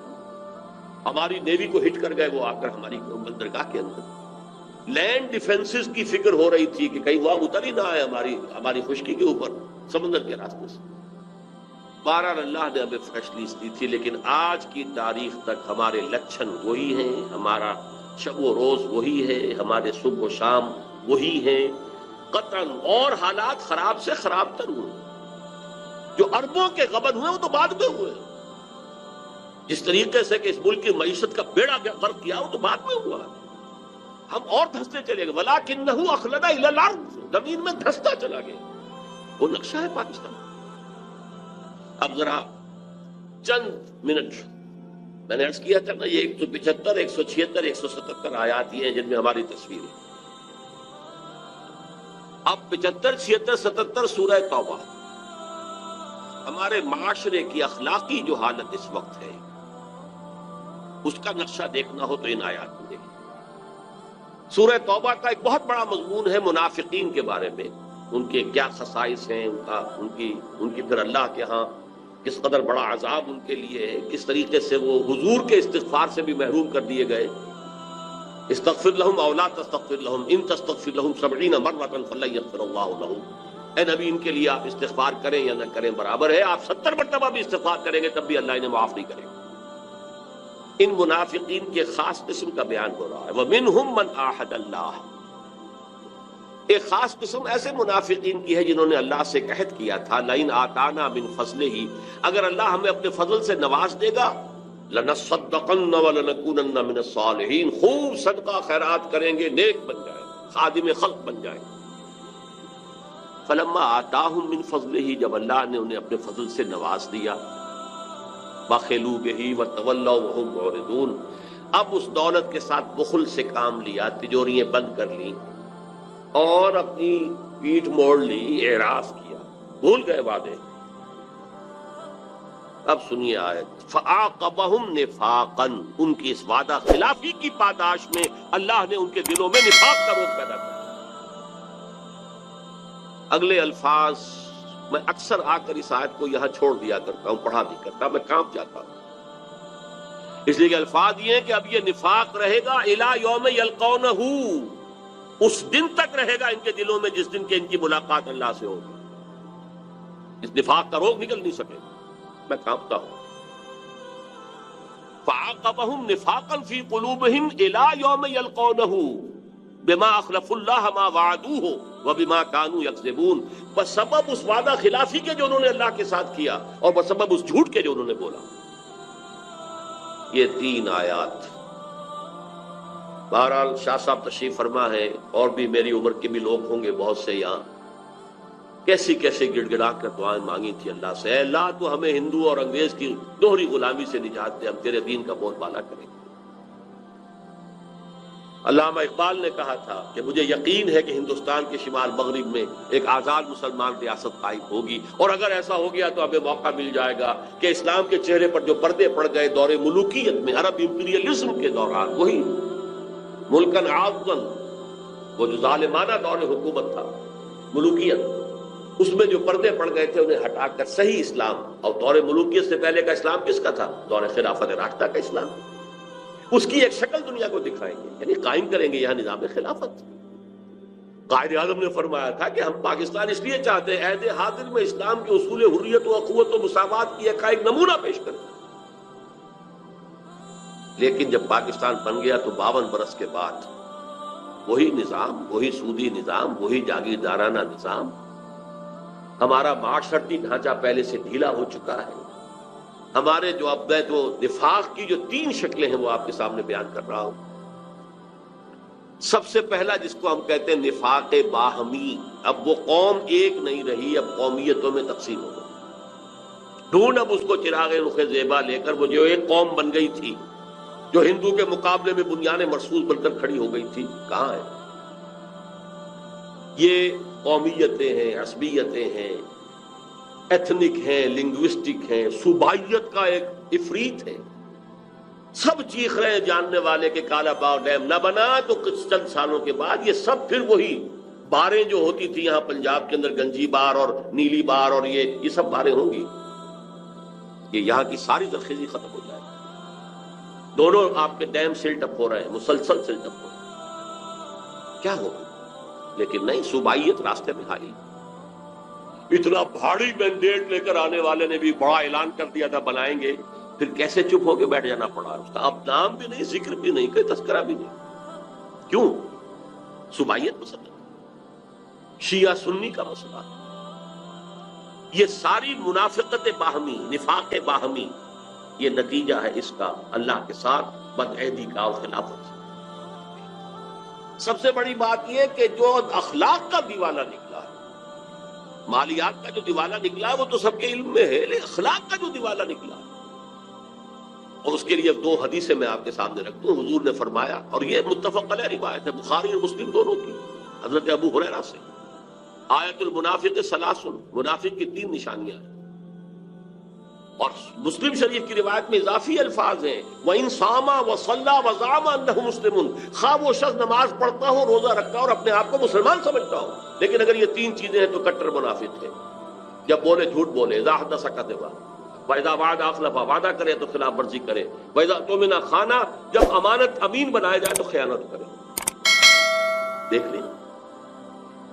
ہماری نیوی کو ہٹ کر گئے وہ آ کر ہماری بندرگاہ کے اندر. لینڈ ڈیفنسز کی فکر ہو رہی تھی کہ کہیں وہاں اتر ہی نہ آئے ہماری خشکی کے اوپر سمندر کے راستے سے. بہرحال اللہ نے ہمیں فریشلیز دی تھی، لیکن آج کی تاریخ تک ہمارے لچھن وہی ہیں، ہمارا شب و روز وہی ہے، ہمارے صبح و شام وہی ہیں قطعاً. اور حالات خراب سے خراب تر ہوئے. جو اربوں کے غبن ہوئے وہ تو بعد میں ہوئے. جس طریقے سے کہ اس ملک کی معیشت کا بیڑا غرق کیا وہ تو بعد میں ہوا. ہم اور دھستے چلے گئے. وَلَٰكِنَّهُ أَخْلَدَ إِلَى الْأَرْضِ، زمین میں دھستا چلا گیا. وہ نقشہ ہے پاکستان. اب ذرا چند منٹ میں نے عرض کیا تھا نا، یہ 175 176 177 آیات یہ ہیں جن میں ہماری تصویر ہے. اب 75 76 77 سورہ توبہ. ہمارے معاشرے کی اخلاقی جو حالت اس وقت ہے اس کا نقشہ دیکھنا ہو تو ان آیات میں دیکھیں. سورہ توبہ کا ایک بہت بڑا مضمون ہے منافقین کے بارے میں، ان کے کیا خصائص ہیں، ان کی پھر اللہ کے ہاں کس قدر بڑا عذاب ان کے لیے ہے، کس طریقے سے وہ حضور کے استغفار سے بھی محروم کر دیے گئے. استغفر لهم او لا تستغفر لهم ان تستغفر لهم 70 مرة فلن يغفر الله لهم. اے نبی، ان کے لیے آپ استغفار کریں یا نہ کریں برابر ہے. آپ 70 مرتبہ بھی استغفار کریں گے تب بھی اللہ انہیں معاف نہیں کرے گا. ان منافقین کے خاص قسم کا بیان ہو رہا ہے. وَمِنْهُمْ مَنْ عَاهَدَ اللَّهَ. ایک خاص قسم ایسے منافقین کی ہے جنہوں نے اللہ سے عہد کیا تھا، لَئِنْ آتَانَا مِنْ فَضْلِهِ، اگر اللہ ہمیں اپنے فضل سے نواز دے گا، لَنَصَّدَّقَنَّ وَلَنَكُونَنَّ مِنَ الصَّالِحِينَ، خوب صدقہ خیرات کریں گے، نیک بن جائیں، خادم خلق بن جائیں. فَلَمَّا آتَاهُم مِنْ فَضْلِهِ، جب اللہ نے انہیں اپنے فضل سے نواز دیا، بَخِلُوا بِهِ وَتَوَلَّوْا وَهُمْ مُعْرِضُونَ، اب اس دولت کے ساتھ بخل سے کام لیا، تجوریاں بند کر لی اور اپنی پیٹھ موڑ لی، اعراض کیا، بھول گئے وعدے. اب سنیے آیت. فَعَاقَبَهُمْ نِفَاقًا، ان کی اس وعدہ خلافی کی پاداش میں اللہ نے ان کے دلوں میں نفاق کا روگ پیدا کیا. اگلے الفاظ میں اکثر آ کر اس آیت کو یہاں چھوڑ دیا کرتا ہوں، پڑھا نہیں کرتا، میں کام چاہتا ہوں. اس لیے کہ الفاظ یہ ہیں کہ اب یہ نفاق رہے گا اِلیٰ یوم یلقونہ، اس دن تک رہے گا ان کے دلوں میں جس دن کے ان کی ملاقات اللہ سے ہوگی. اس نفاق کا روگ نکل نہیں سکے. میں کانپتا ہوں. فَعَاقَبَهُمْ نِفَاقًا فِي قُلُوبِهِمْ إِلَىٰ يَوْمِ يَلْقَوْنَهُ بِمَا أَخْلَفُوا اللَّهَ مَا وَعَدُوهُ وَبِمَا كَانُوا يَكْذِبُونَ، بسبب اس وعدہ خلافی کے جو انہوں نے اللہ کے ساتھ کیا اور بسبب اس جھوٹ کے جو انہوں نے بولا. یہ 3 آیات. بہرحال شاہ صاحب تشریف فرما ہے، اور بھی میری عمر کے بھی لوگ ہوں گے بہت سے یہاں. کیسی کیسی گڑ گڑا کر دعائیں مانگی تھی اللہ سے، اے اللہ تو ہمیں ہندو اور انگریز کی دوہری غلامی سے نجات دے، ہم تیرے دین کا بول بالا کریں. علامہ اقبال نے کہا تھا کہ مجھے یقین ہے کہ ہندوستان کے شمال مغرب میں ایک آزاد مسلمان ریاست قائم ہوگی، اور اگر ایسا ہو گیا تو ہمیں موقع مل جائے گا کہ اسلام کے چہرے پر جو پردے پڑ گئے دور ملوکیت میں، عرب امپیریلزم کے دوران، وہی ملکن عاضن، وہ جو ظالمانہ دور حکومت تھا، ملوکیت، اس میں جو پردے پڑ گئے تھے انہیں ہٹا کر صحیح اسلام. اور دور ملوکیت سے پہلے کا اسلام کس کا تھا؟ دور خلافت راشدہ کا اسلام. اس کی ایک شکل دنیا کو دکھائیں گے، یعنی قائم کریں گے یہاں نظام خلافت. قائد اعظم نے فرمایا تھا کہ ہم پاکستان اس لیے چاہتے ہیں عہد حاضر میں اسلام کے اصول حریت و اخوت و مساوات کی ایک نمونہ پیش کریں. لیکن جب پاکستان بن گیا تو 52 برس کے بعد وہی نظام، وہی سودی نظام، وہی جاگیردارانہ نظام. ہمارا معاشرتی ڈھانچہ پہلے سے ڈھیلا ہو چکا ہے. ہمارے جو اب میں تو نفاق کی جو 3 شکلیں ہیں وہ آپ کے سامنے بیان کر رہا ہوں. سب سے پہلا جس کو ہم کہتے ہیں نفاق باہمی. اب وہ قوم ایک نہیں رہی، اب قومیتوں میں تقسیم ہو گئی. ڈھونڈ اب اس کو چراغ رخ زیبا لے کر، وہ جو ایک قوم بن گئی تھی جو ہندو کے مقابلے میں بنیان مرصوص بن کر کھڑی ہو گئی تھی، کہاں ہے؟ یہ قومیتیں ہیں، عصبیتیں ہیں، ایتھنک ہیں، لنگوسٹک ہیں، صوبائیت کا ایک افریت ہے. سب چیخ رہے ہیں جاننے والے کہ کالا باغ ڈیم نہ بنا تو کچھ چند سالوں کے بعد یہ سب پھر وہی باریں جو ہوتی تھی یہاں پنجاب کے اندر، گنجی بار اور نیلی بار اور یہ سب باریں ہوں گی. یہ یہاں کی ساری زرخیزی ختم ہو جائے گی. دونوں آپ کے ڈیم سلٹ اپ ہو رہے ہیں، مسلسل سلٹ اپ ہو رہے ہیں. کیا ہوگا؟ لیکن نہیں، صوبائیت راستے میں آئی. اتنا بھاری مینڈیٹ لے کر آنے والے نے بھی بڑا اعلان کر دیا تھا بنائیں گے، پھر کیسے چپ ہو کے بیٹھ جانا پڑا. اس کا اب نام بھی نہیں، ذکر بھی نہیں، کوئی تذکرہ بھی نہیں. کیوں؟ صوبائیت مسئلہ، شیعہ سنی کا مسئلہ. یہ ساری منافقت باہمی، نفاق باہمی، یہ نتیجہ ہے اس کا اللہ کے ساتھ بدعہدی کا اور خلافت. سب سے بڑی بات یہ کہ جو اخلاق کا دیوالہ نکلا ہے، مالیات کا جو دیوالہ نکلا ہے وہ تو سب کے علم میں ہے، لیکن اخلاق کا جو دیوالہ نکلا ہے، اور اس کے لیے 2 حدیثیں میں آپ کے سامنے رکھ دوں. حضور نے فرمایا، اور یہ متفق علیہ روایت ہے، بخاری اور مسلم دونوں کی، حضرت ابو ہریرہ سے، آیت المنافق ثلاث، منافق کی 3 نشانیاں ہیں. اور مسلم شریف کی روایت میں اضافی الفاظ ہیں، وَإِن صَامَ وَصَلَّى وَزَعَمَ أَنَّهُ مُسْلِمٌ. خواہ وہ شخص نماز پڑھتا ہو، روزہ رکھتا ہو اور اپنے آپ کو مسلمان سمجھتا ہو، لیکن اگر یہ 3 چیزیں ہیں تو کٹر منافق ہے. جب بولے جھوٹ بولے، اذا حدث کذب، وَإِذَا وَعَدَ أَخْلَفَ، وعدہ کرے تو خلاف ورزی کرے، وَإِذَا اؤْتُمِنَ خَانَ، جب امانت امین بنایا جائے تو خیانت کرے. دیکھ لیں،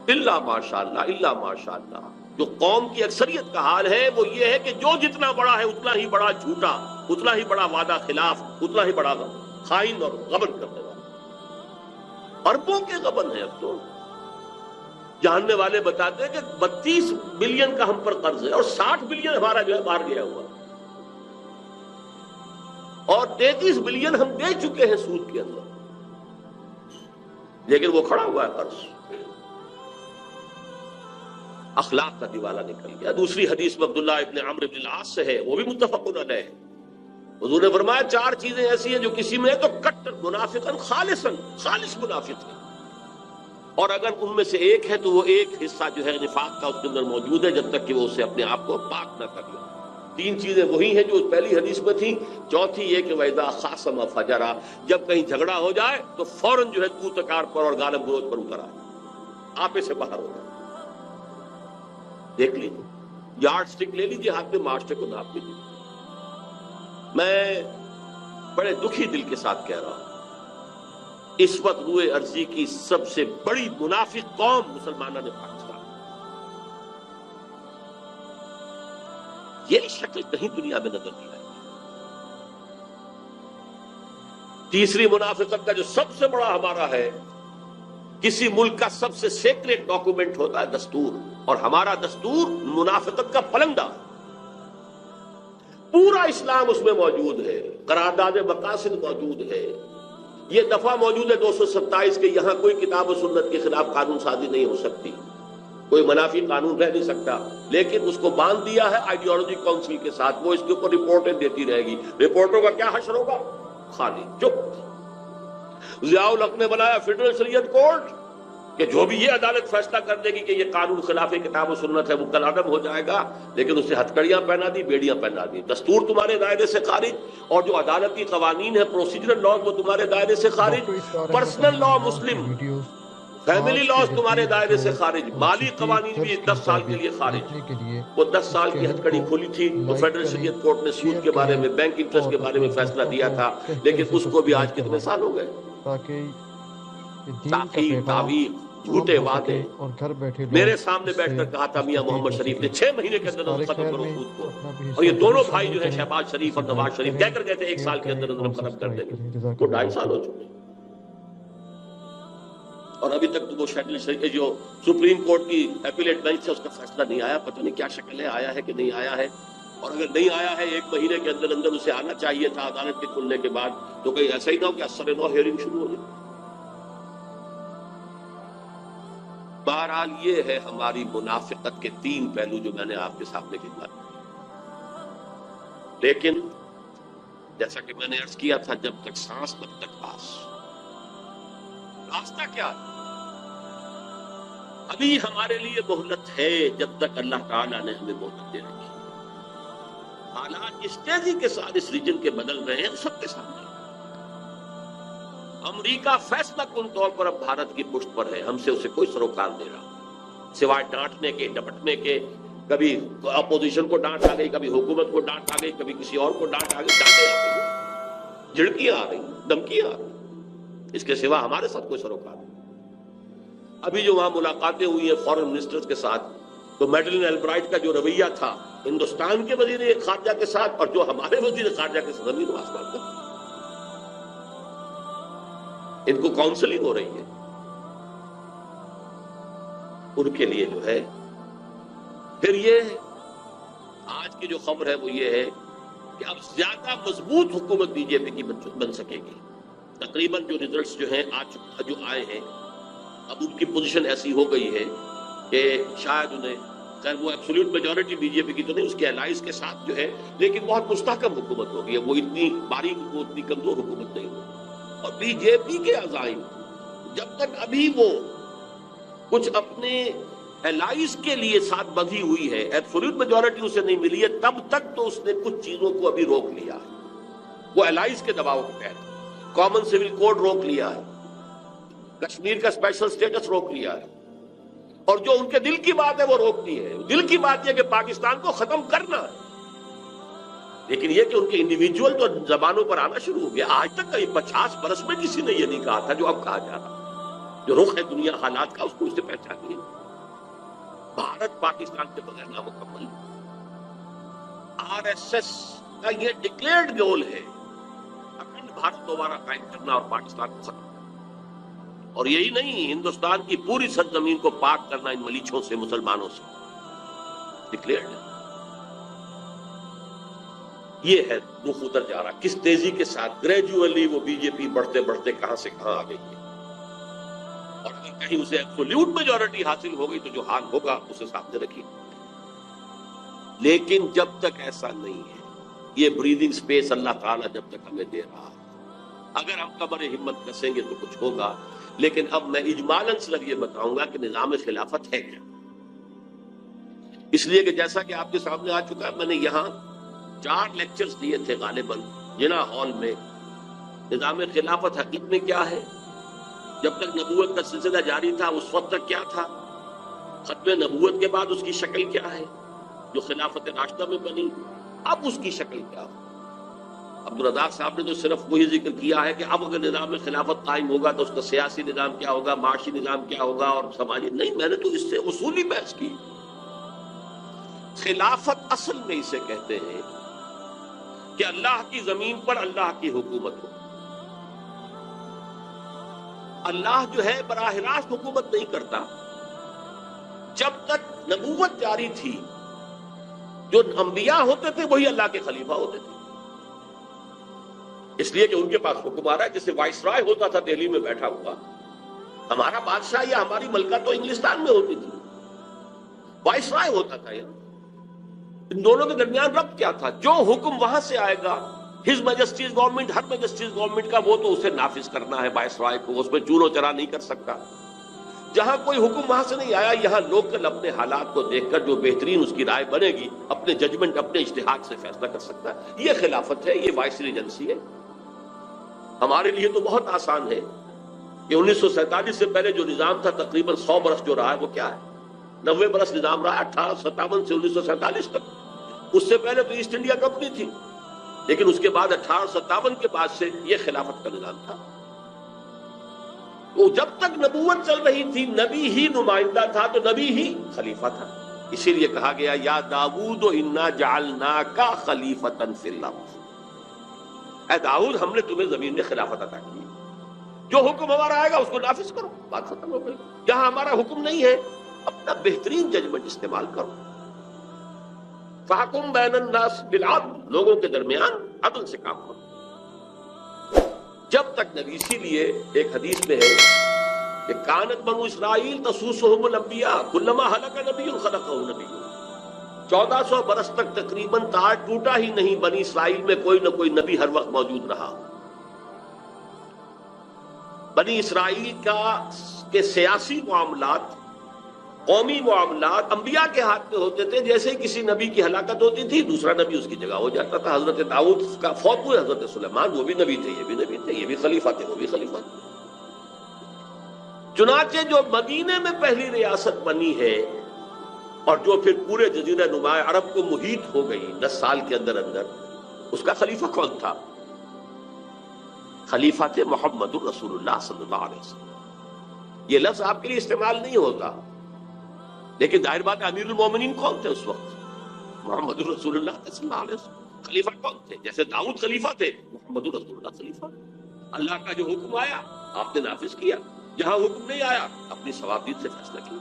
الا ماشاء اللہ، الا ماشاء اللہ. جو قوم کی اکثریت کا حال ہے وہ یہ ہے کہ جو جتنا بڑا ہے اتنا ہی بڑا جھوٹا، اتنا ہی بڑا وعدہ خلاف، اتنا ہی بڑا خائن اور غبن کرنے والا. اربوں کے غبن ہے. اب تو جاننے والے بتاتے ہیں کہ 32 بلین کا ہم پر قرض ہے اور 60 بلین ہمارا جو ہے باہر گیا ہوا، اور 33 بلین ہم دے چکے ہیں سود کے اندر، لیکن وہ کھڑا ہوا ہے قرض. اخلاق کا دیوالہ نکل گیا. دوسری حدیث میں عبداللہ ابن عمرو بن العاص سے ہے، وہ بھی متفق علیہ ہے. حضور نے فرمایا 4 چیزیں ایسی ہیں جو کسی میں ہے تو کٹر منافقاً خالصاً، خالص منافق ہے، اور اگر ان میں سے ایک ہے تو وہ ایک حصہ جو ہے نفاق کا اس کے اندر موجود ہے جب تک کہ وہ اسے اپنے آپ کو پاک نہ کر لے. 3 چیزیں وہی ہیں جو پہلی حدیث میں تھیں. چوتھی یہ کہ وَإِذَا خَاصَمَ فَجَرَ، جب کہیں جھگڑا ہو جائے تو فوراً جو ہے کو تکار پر اور گالم گلوچ پر اتر آئے، آپے سے باہر ہو جائے. دیکھ لیجیے، یارڈ سٹک لے لیجیے ہاتھ میں، معاشرے کو ناپ لیجیے. میں بڑے دکھی دل کے ساتھ کہہ رہا ہوں، اس وقت روئے ارضی کی سب سے بڑی منافق قوم مسلمانوں نے پاکستان. یہ شکل کہیں دنیا میں نظر نہیں آئی. تیسری منافقت کا جو سب سے بڑا ہمارا ہے، کسی ملک کا سب سے سیکریٹ ڈاکومنٹ ہوتا ہے دستور، اور ہمارا دستور منافقت کا پلندہ ہے. پورا اسلام اس میں موجود ہے، قرارداد مقاصد موجود ہے، یہ دفعہ موجود ہے 227 کے یہاں کوئی کتاب و سنت کے خلاف قانون سازی نہیں ہو سکتی، کوئی منافی قانون رہ نہیں سکتا. لیکن اس کو باندھ دیا ہے آئیڈیالوجی کونسل کے ساتھ، وہ اس کے اوپر رپورٹیں دیتی رہے گی. رپورٹوں کا کیا حشر ہوگا؟ خالی چپ. ضیاء الحق نے بنایا فیڈرل شریعت کورٹ کہ جو بھی یہ عدالت فیصلہ کر دے گی کہ یہ قانون خلاف کتاب و سنت ہے وہ کل عدم ہو جائے گا، لیکن اسے ہتھکڑیاں پہنا دی، بیڑیاں پہنا دی. دستور تمہارے دائرے سے خارج، اور جو عدالتی قوانین ہے پروسیجرل لاز وہ تمہارے دائرے سے خارج، پرسنل لا مسلم، فیملی لاز تمہارے دائرے سے خارج، مالی قوانین بھی 10 سال کے لیے خارج. وہ 10 سال کی ہتھکڑی کھولی تھی تو فیڈرل شریعت کورٹ نے سود کے بارے میں، بینک انٹرسٹ کے بارے میں فیصلہ دیا تھا، لیکن اس کو بھی آج کتنے سال ہو گئے. تاخیر، تعویق، جھوٹے وعدے. اور گھر بیٹھے میرے سامنے بیٹھ کر کہا تھا میاں محمد شریف نے 6 مہینے کے اندر ختم کرو سود کو، اور یہ دونوں بھائی جو ہیں شہباز شریف اور نواز شریف کہہ کر گئے تھے 1 سال کے اندر ختم کر دیں گے، وہ 2.5 سال ہو چکے. اور ابھی تک تو وہ شیڈل جو سپریم کورٹ کی اپیلیٹ بینچ ہے اس کا فیصلہ نہیں آیا. پتہ نہیں کیا شکل ہے, آیا ہے کہ نہیں آیا ہے. اور اگر نہیں آیا ہے 1 مہینے کے اندر اندر اسے آنا چاہیے تھا عدالت کے کھلنے کے بعد, تو کہیں ایسا ہی نہ ہو کہ اثر نو ہیئرنگ شروع ہو جائے. بہرحال یہ ہے ہماری منافقت کے 3 پہلو جو میں نے آپ کے سامنے خدمت کی. لیکن جیسا کہ میں نے عرض کیا تھا, جب تک سانس تب تک آس. راستہ کیا ہے؟ ابھی ہمارے لیے مہلت ہے جب تک اللہ تعالیٰ نے ہمیں مہلت دے رکھی. حالات اس تیزی کے ساتھ اس ریجن کے بدل رہے ہیں, سب کے سامنے. امریکہ فیصلہ کن طور پر اب بھارت کی پشت پر ہے, ہم سے اسے کوئی سروکار نہیں رہا سوائے ڈانٹنے کے, ڈپٹنے کے. کبھی اپوزیشن کو ڈانٹ آ گئی, کبھی حکومت کو ڈانٹ آ گئی, کبھی کسی اور کو ڈانٹ آ گئی, ڈانٹیں آ گئی, جھڑکیاں آ رہی, دھمکیاں آ رہی. اس کے سوا ہمارے ساتھ کوئی سروکار نہیں. ابھی جو وہاں ملاقاتیں ہوئی ہیں فورن منسٹرز کے ساتھ, تو میڈلن البرائٹ کا جو رویہ تھا ہندوستان کے وزیر خارجہ کے ساتھ اور جو ہمارے وزیر خارجہ کے ساتھ, زمین و آسمان کا. ان کو کاؤنسلنگ ہو رہی ہے. ان کے لیے جو ہے پھر یہ آج کی جو خبر ہے وہ یہ ہے کہ اب زیادہ مضبوط حکومت بی جے پی کی بن سکے گی. تقریباً جو ریزلٹس جو ہیں جو آئے ہیں, اب ان کی پوزیشن ایسی ہو گئی ہے کہ شاید انہیں, خیر وہ ایبسولوٹ میجورٹی بی جے پی کی تو نہیں, اس کے الائز کے ساتھ جو ہے, لیکن بہت مستحکم حکومت ہوگی. وہ اتنی باریک, وہ اتنی کمزور حکومت نہیں ہوگی. اور بی جے پی کے عزائم جب تک ابھی وہ کچھ اپنے الائز کے لیے ساتھ بندھی ہوئی ہے, ایبسولوٹ میجورٹی اسے نہیں ملی ہے, تب تک تو اس نے کچھ چیزوں کو ابھی روک لیا ہے. وہ الائز کے دباؤ کے تحت کامن سول کوڈ روک لیا ہے, کشمیر کا اسپیشل سٹیٹس روک لیا ہے, اور جو ان کے دل کی بات ہے وہ روکتی ہے. دل کی بات یہ کہ پاکستان کو ختم کرنا ہے. لیکن یہ کہ ان کے انڈیویجول تو زبانوں پر آنا شروع ہو گیا. آج تک کئی 50 برس میں کسی نے یہ نہیں کہا تھا جو اب کہا جا رہا. جو رخ ہے دنیا حالات کا, اس کو اسے پہچانیے. بھارت پاکستان کے بغیر نامکمل. RSS کا یہ ڈکلیئرڈ گول ہے اکھنڈ بھارت دوبارہ قائم کرنا اور پاکستان کو ختم. اور یہی نہیں, ہندوستان کی پوری سرزمین کو پاک کرنا ان ملیچھوں سے, مسلمانوں سے. ڈکلیئرڈ ہے. یہ ہے رخ ادھر جا رہا, کس تیزی کے ساتھ گریجولی وہ بی جے پی بڑھتے بڑھتے کہاں سے کہاں آ گئی ہے. اور اگر کہیں اسے ایبسولوٹ میجورٹی حاصل ہو گئی تو جو حال ہوگا اسے سامنے رکھیے. لیکن جب تک ایسا نہیں ہے, یہ بریدنگ سپیس اللہ تعالیٰ جب تک ہمیں دے رہا ہے, اگر ہم کمر ہمت کسیں گے تو کچھ ہوگا. لیکن اب میں اجمالاً صرف یہ بتاؤں گا کہ نظام خلافت ہے کیا. اس لیے کہ جیسا کہ آپ کے سامنے آ چکا ہے, میں نے یہاں 4 لیکچرز دیے تھے غالباً جنا ہال میں. نظام خلافت حقیقت میں کیا ہے, جب تک نبوت کا سلسلہ جاری تھا اس وقت تک کیا تھا, ختم نبوت کے بعد اس کی شکل کیا ہے جو خلافت راشدہ میں بنی, اب اس کی شکل کیا ہو. عبدالرزاق صاحب نے تو صرف وہی ذکر کیا ہے کہ اب اگر نظام خلافت قائم ہوگا تو اس کا سیاسی نظام کیا ہوگا, معاشی نظام کیا ہوگا اور سماجی نہیں. میں نے تو اس سے اصولی بحث کی. خلافت اصل میں اسے کہتے ہیں کہ اللہ کی زمین پر اللہ کی حکومت ہو. اللہ جو ہے براہ راست حکومت نہیں کرتا. جب تک نبوت جاری تھی جو انبیاء ہوتے تھے وہی اللہ کے خلیفہ ہوتے تھے, اس لیے کہ ان کے پاس حکم آ رہا ہے. جیسے وائس رائے ہوتا تھا دہلی میں بیٹھا ہوا, ہمارا بادشاہ یا ہماری ملکہ تو انگلستان میں ہوتی تھی, وائس رائے ہوتا تھا. یہاں ان دونوں کے درمیان ربط کیا تھا, جو حکم وہاں سے آئے گا ہز میجسٹیز گورنمنٹ, ہر میجسٹیز گورنمنٹ کا, وہ تو اسے نافذ کرنا ہے وائس رائے کو, اس میں چور و چرا نہیں کر سکتا. جہاں کوئی حکم وہاں سے نہیں آیا, یہاں لوکل اپنے حالات کو دیکھ کر جو بہترین اس کی رائے بنے گی اپنے ججمنٹ, اپنے اجتہاد سے فیصلہ کر سکتا ہے. یہ خلافت ہے, یہ وائس ریجنسی ہے. ہمارے لیے تو بہت آسان ہے کہ 1947 سے پہلے جو نظام تھا تقریباً 100 برس جو رہا ہے وہ کیا ہے, 90 برس نظام رہا 1857 سے 1947 تک. اس سے پہلے تو ایسٹ انڈیا کمپنی تھی, لیکن اس کے بعد 1857 کے بعد سے یہ خلافت کا نظام تھا. تو جب تک نبوت چل رہی تھی نبی ہی نمائندہ تھا, تو نبی ہی خلیفہ تھا. اسی لیے کہا گیا یا داؤد انا جعلناک خلیفۃ فی الارض, اے داؤد ہم نے تمہیں زمین میں خلافت عطا کی. جو حکم ہمارا آئے گا اس کو نافذ کرو، بات ختم ہو گئی۔ جہاں ہمارا حکم نہیں ہے اپنا بہترین ججمنٹ استعمال کرو۔ فَحْكُمْ بَيْنَ النَّاسِ بِالْعَدْلِ، لوگوں کے درمیان عدل سے کام کرو۔ جب تک نبی، اسی لیے ایک حدیث میں ہے کہ کانت بنو اسرائیل تسوسہم الانبیاء کلما ہلک نبی خلقہ نبی، 1400 برس تک تقریباً تار ٹوٹا ہی نہیں بنی اسرائیل میں کوئی نہ کوئی نبی ہر وقت موجود رہا۔ بنی اسرائیل کے سیاسی معاملات، قومی معاملات انبیاء کے ہاتھ میں ہوتے تھے۔ جیسے ہی کسی نبی کی ہلاکت ہوتی تھی دوسرا نبی اس کی جگہ ہو جاتا تھا۔ حضرت داؤد کا فوت ہوئے، حضرت سلیمان، وہ بھی نبی تھے، یہ بھی نبی تھے، یہ بھی خلیفہ تھے، وہ بھی خلیفہ تھے۔ چنانچہ جو مدینے میں پہلی ریاست بنی ہے اور جو پھر پورے جزیرہ نما عرب کو محیط ہو گئی 10 سال کے اندر اندر، اس کا خلیفہ کون تھا؟ خلیفہ تھے محمد الرسول اللہ صلی اللہ علیہ وسلم۔ یہ لفظ آپ کے لیے استعمال نہیں ہوتا، لیکن ظاہر بات امیر المومنین کون تھے اس وقت؟ محمد الرسول اللہ صلی اللہ علیہ وسلم۔ خلیفہ کون تھے؟ جیسے داؤد خلیفہ تھے، محمد الرسول اللہ خلیفہ۔ اللہ کا جو حکم آیا آپ نے نافذ کیا، جہاں حکم نہیں آیا اپنی ثوابیت سے فیصلہ کیا۔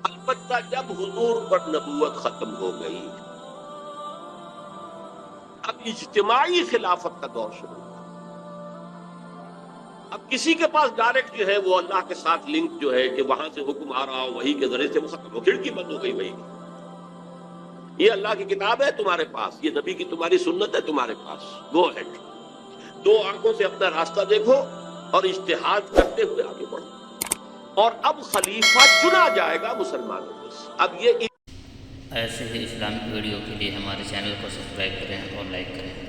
البتہ جب حضور پر نبوت ختم ہو گئی، اب اجتماعی خلافت کا دور شروع ہوا۔ اب کسی کے پاس ڈائریکٹ جو ہے وہ اللہ کے ساتھ لنک جو ہے کہ وہاں سے حکم آ رہا ہو، وہی کے ذریعے سے وہ ختم ہو، کھڑکی بند ہو گئی وہی کی۔ یہ اللہ کی کتاب ہے تمہارے پاس، یہ نبی کی تمہاری سنت ہے تمہارے پاس، گو ہیڈ، دو آنکھوں سے اپنا راستہ دیکھو اور اجتہاد کرتے ہوئے آگے بڑھو۔ اور اب خلیفہ چنا جائے گا مسلمانوں میں سے۔ اب یہ ایسے ہی اسلامک ویڈیو کے لیے ہمارے چینل کو سبسکرائب کریں اور لائک کریں۔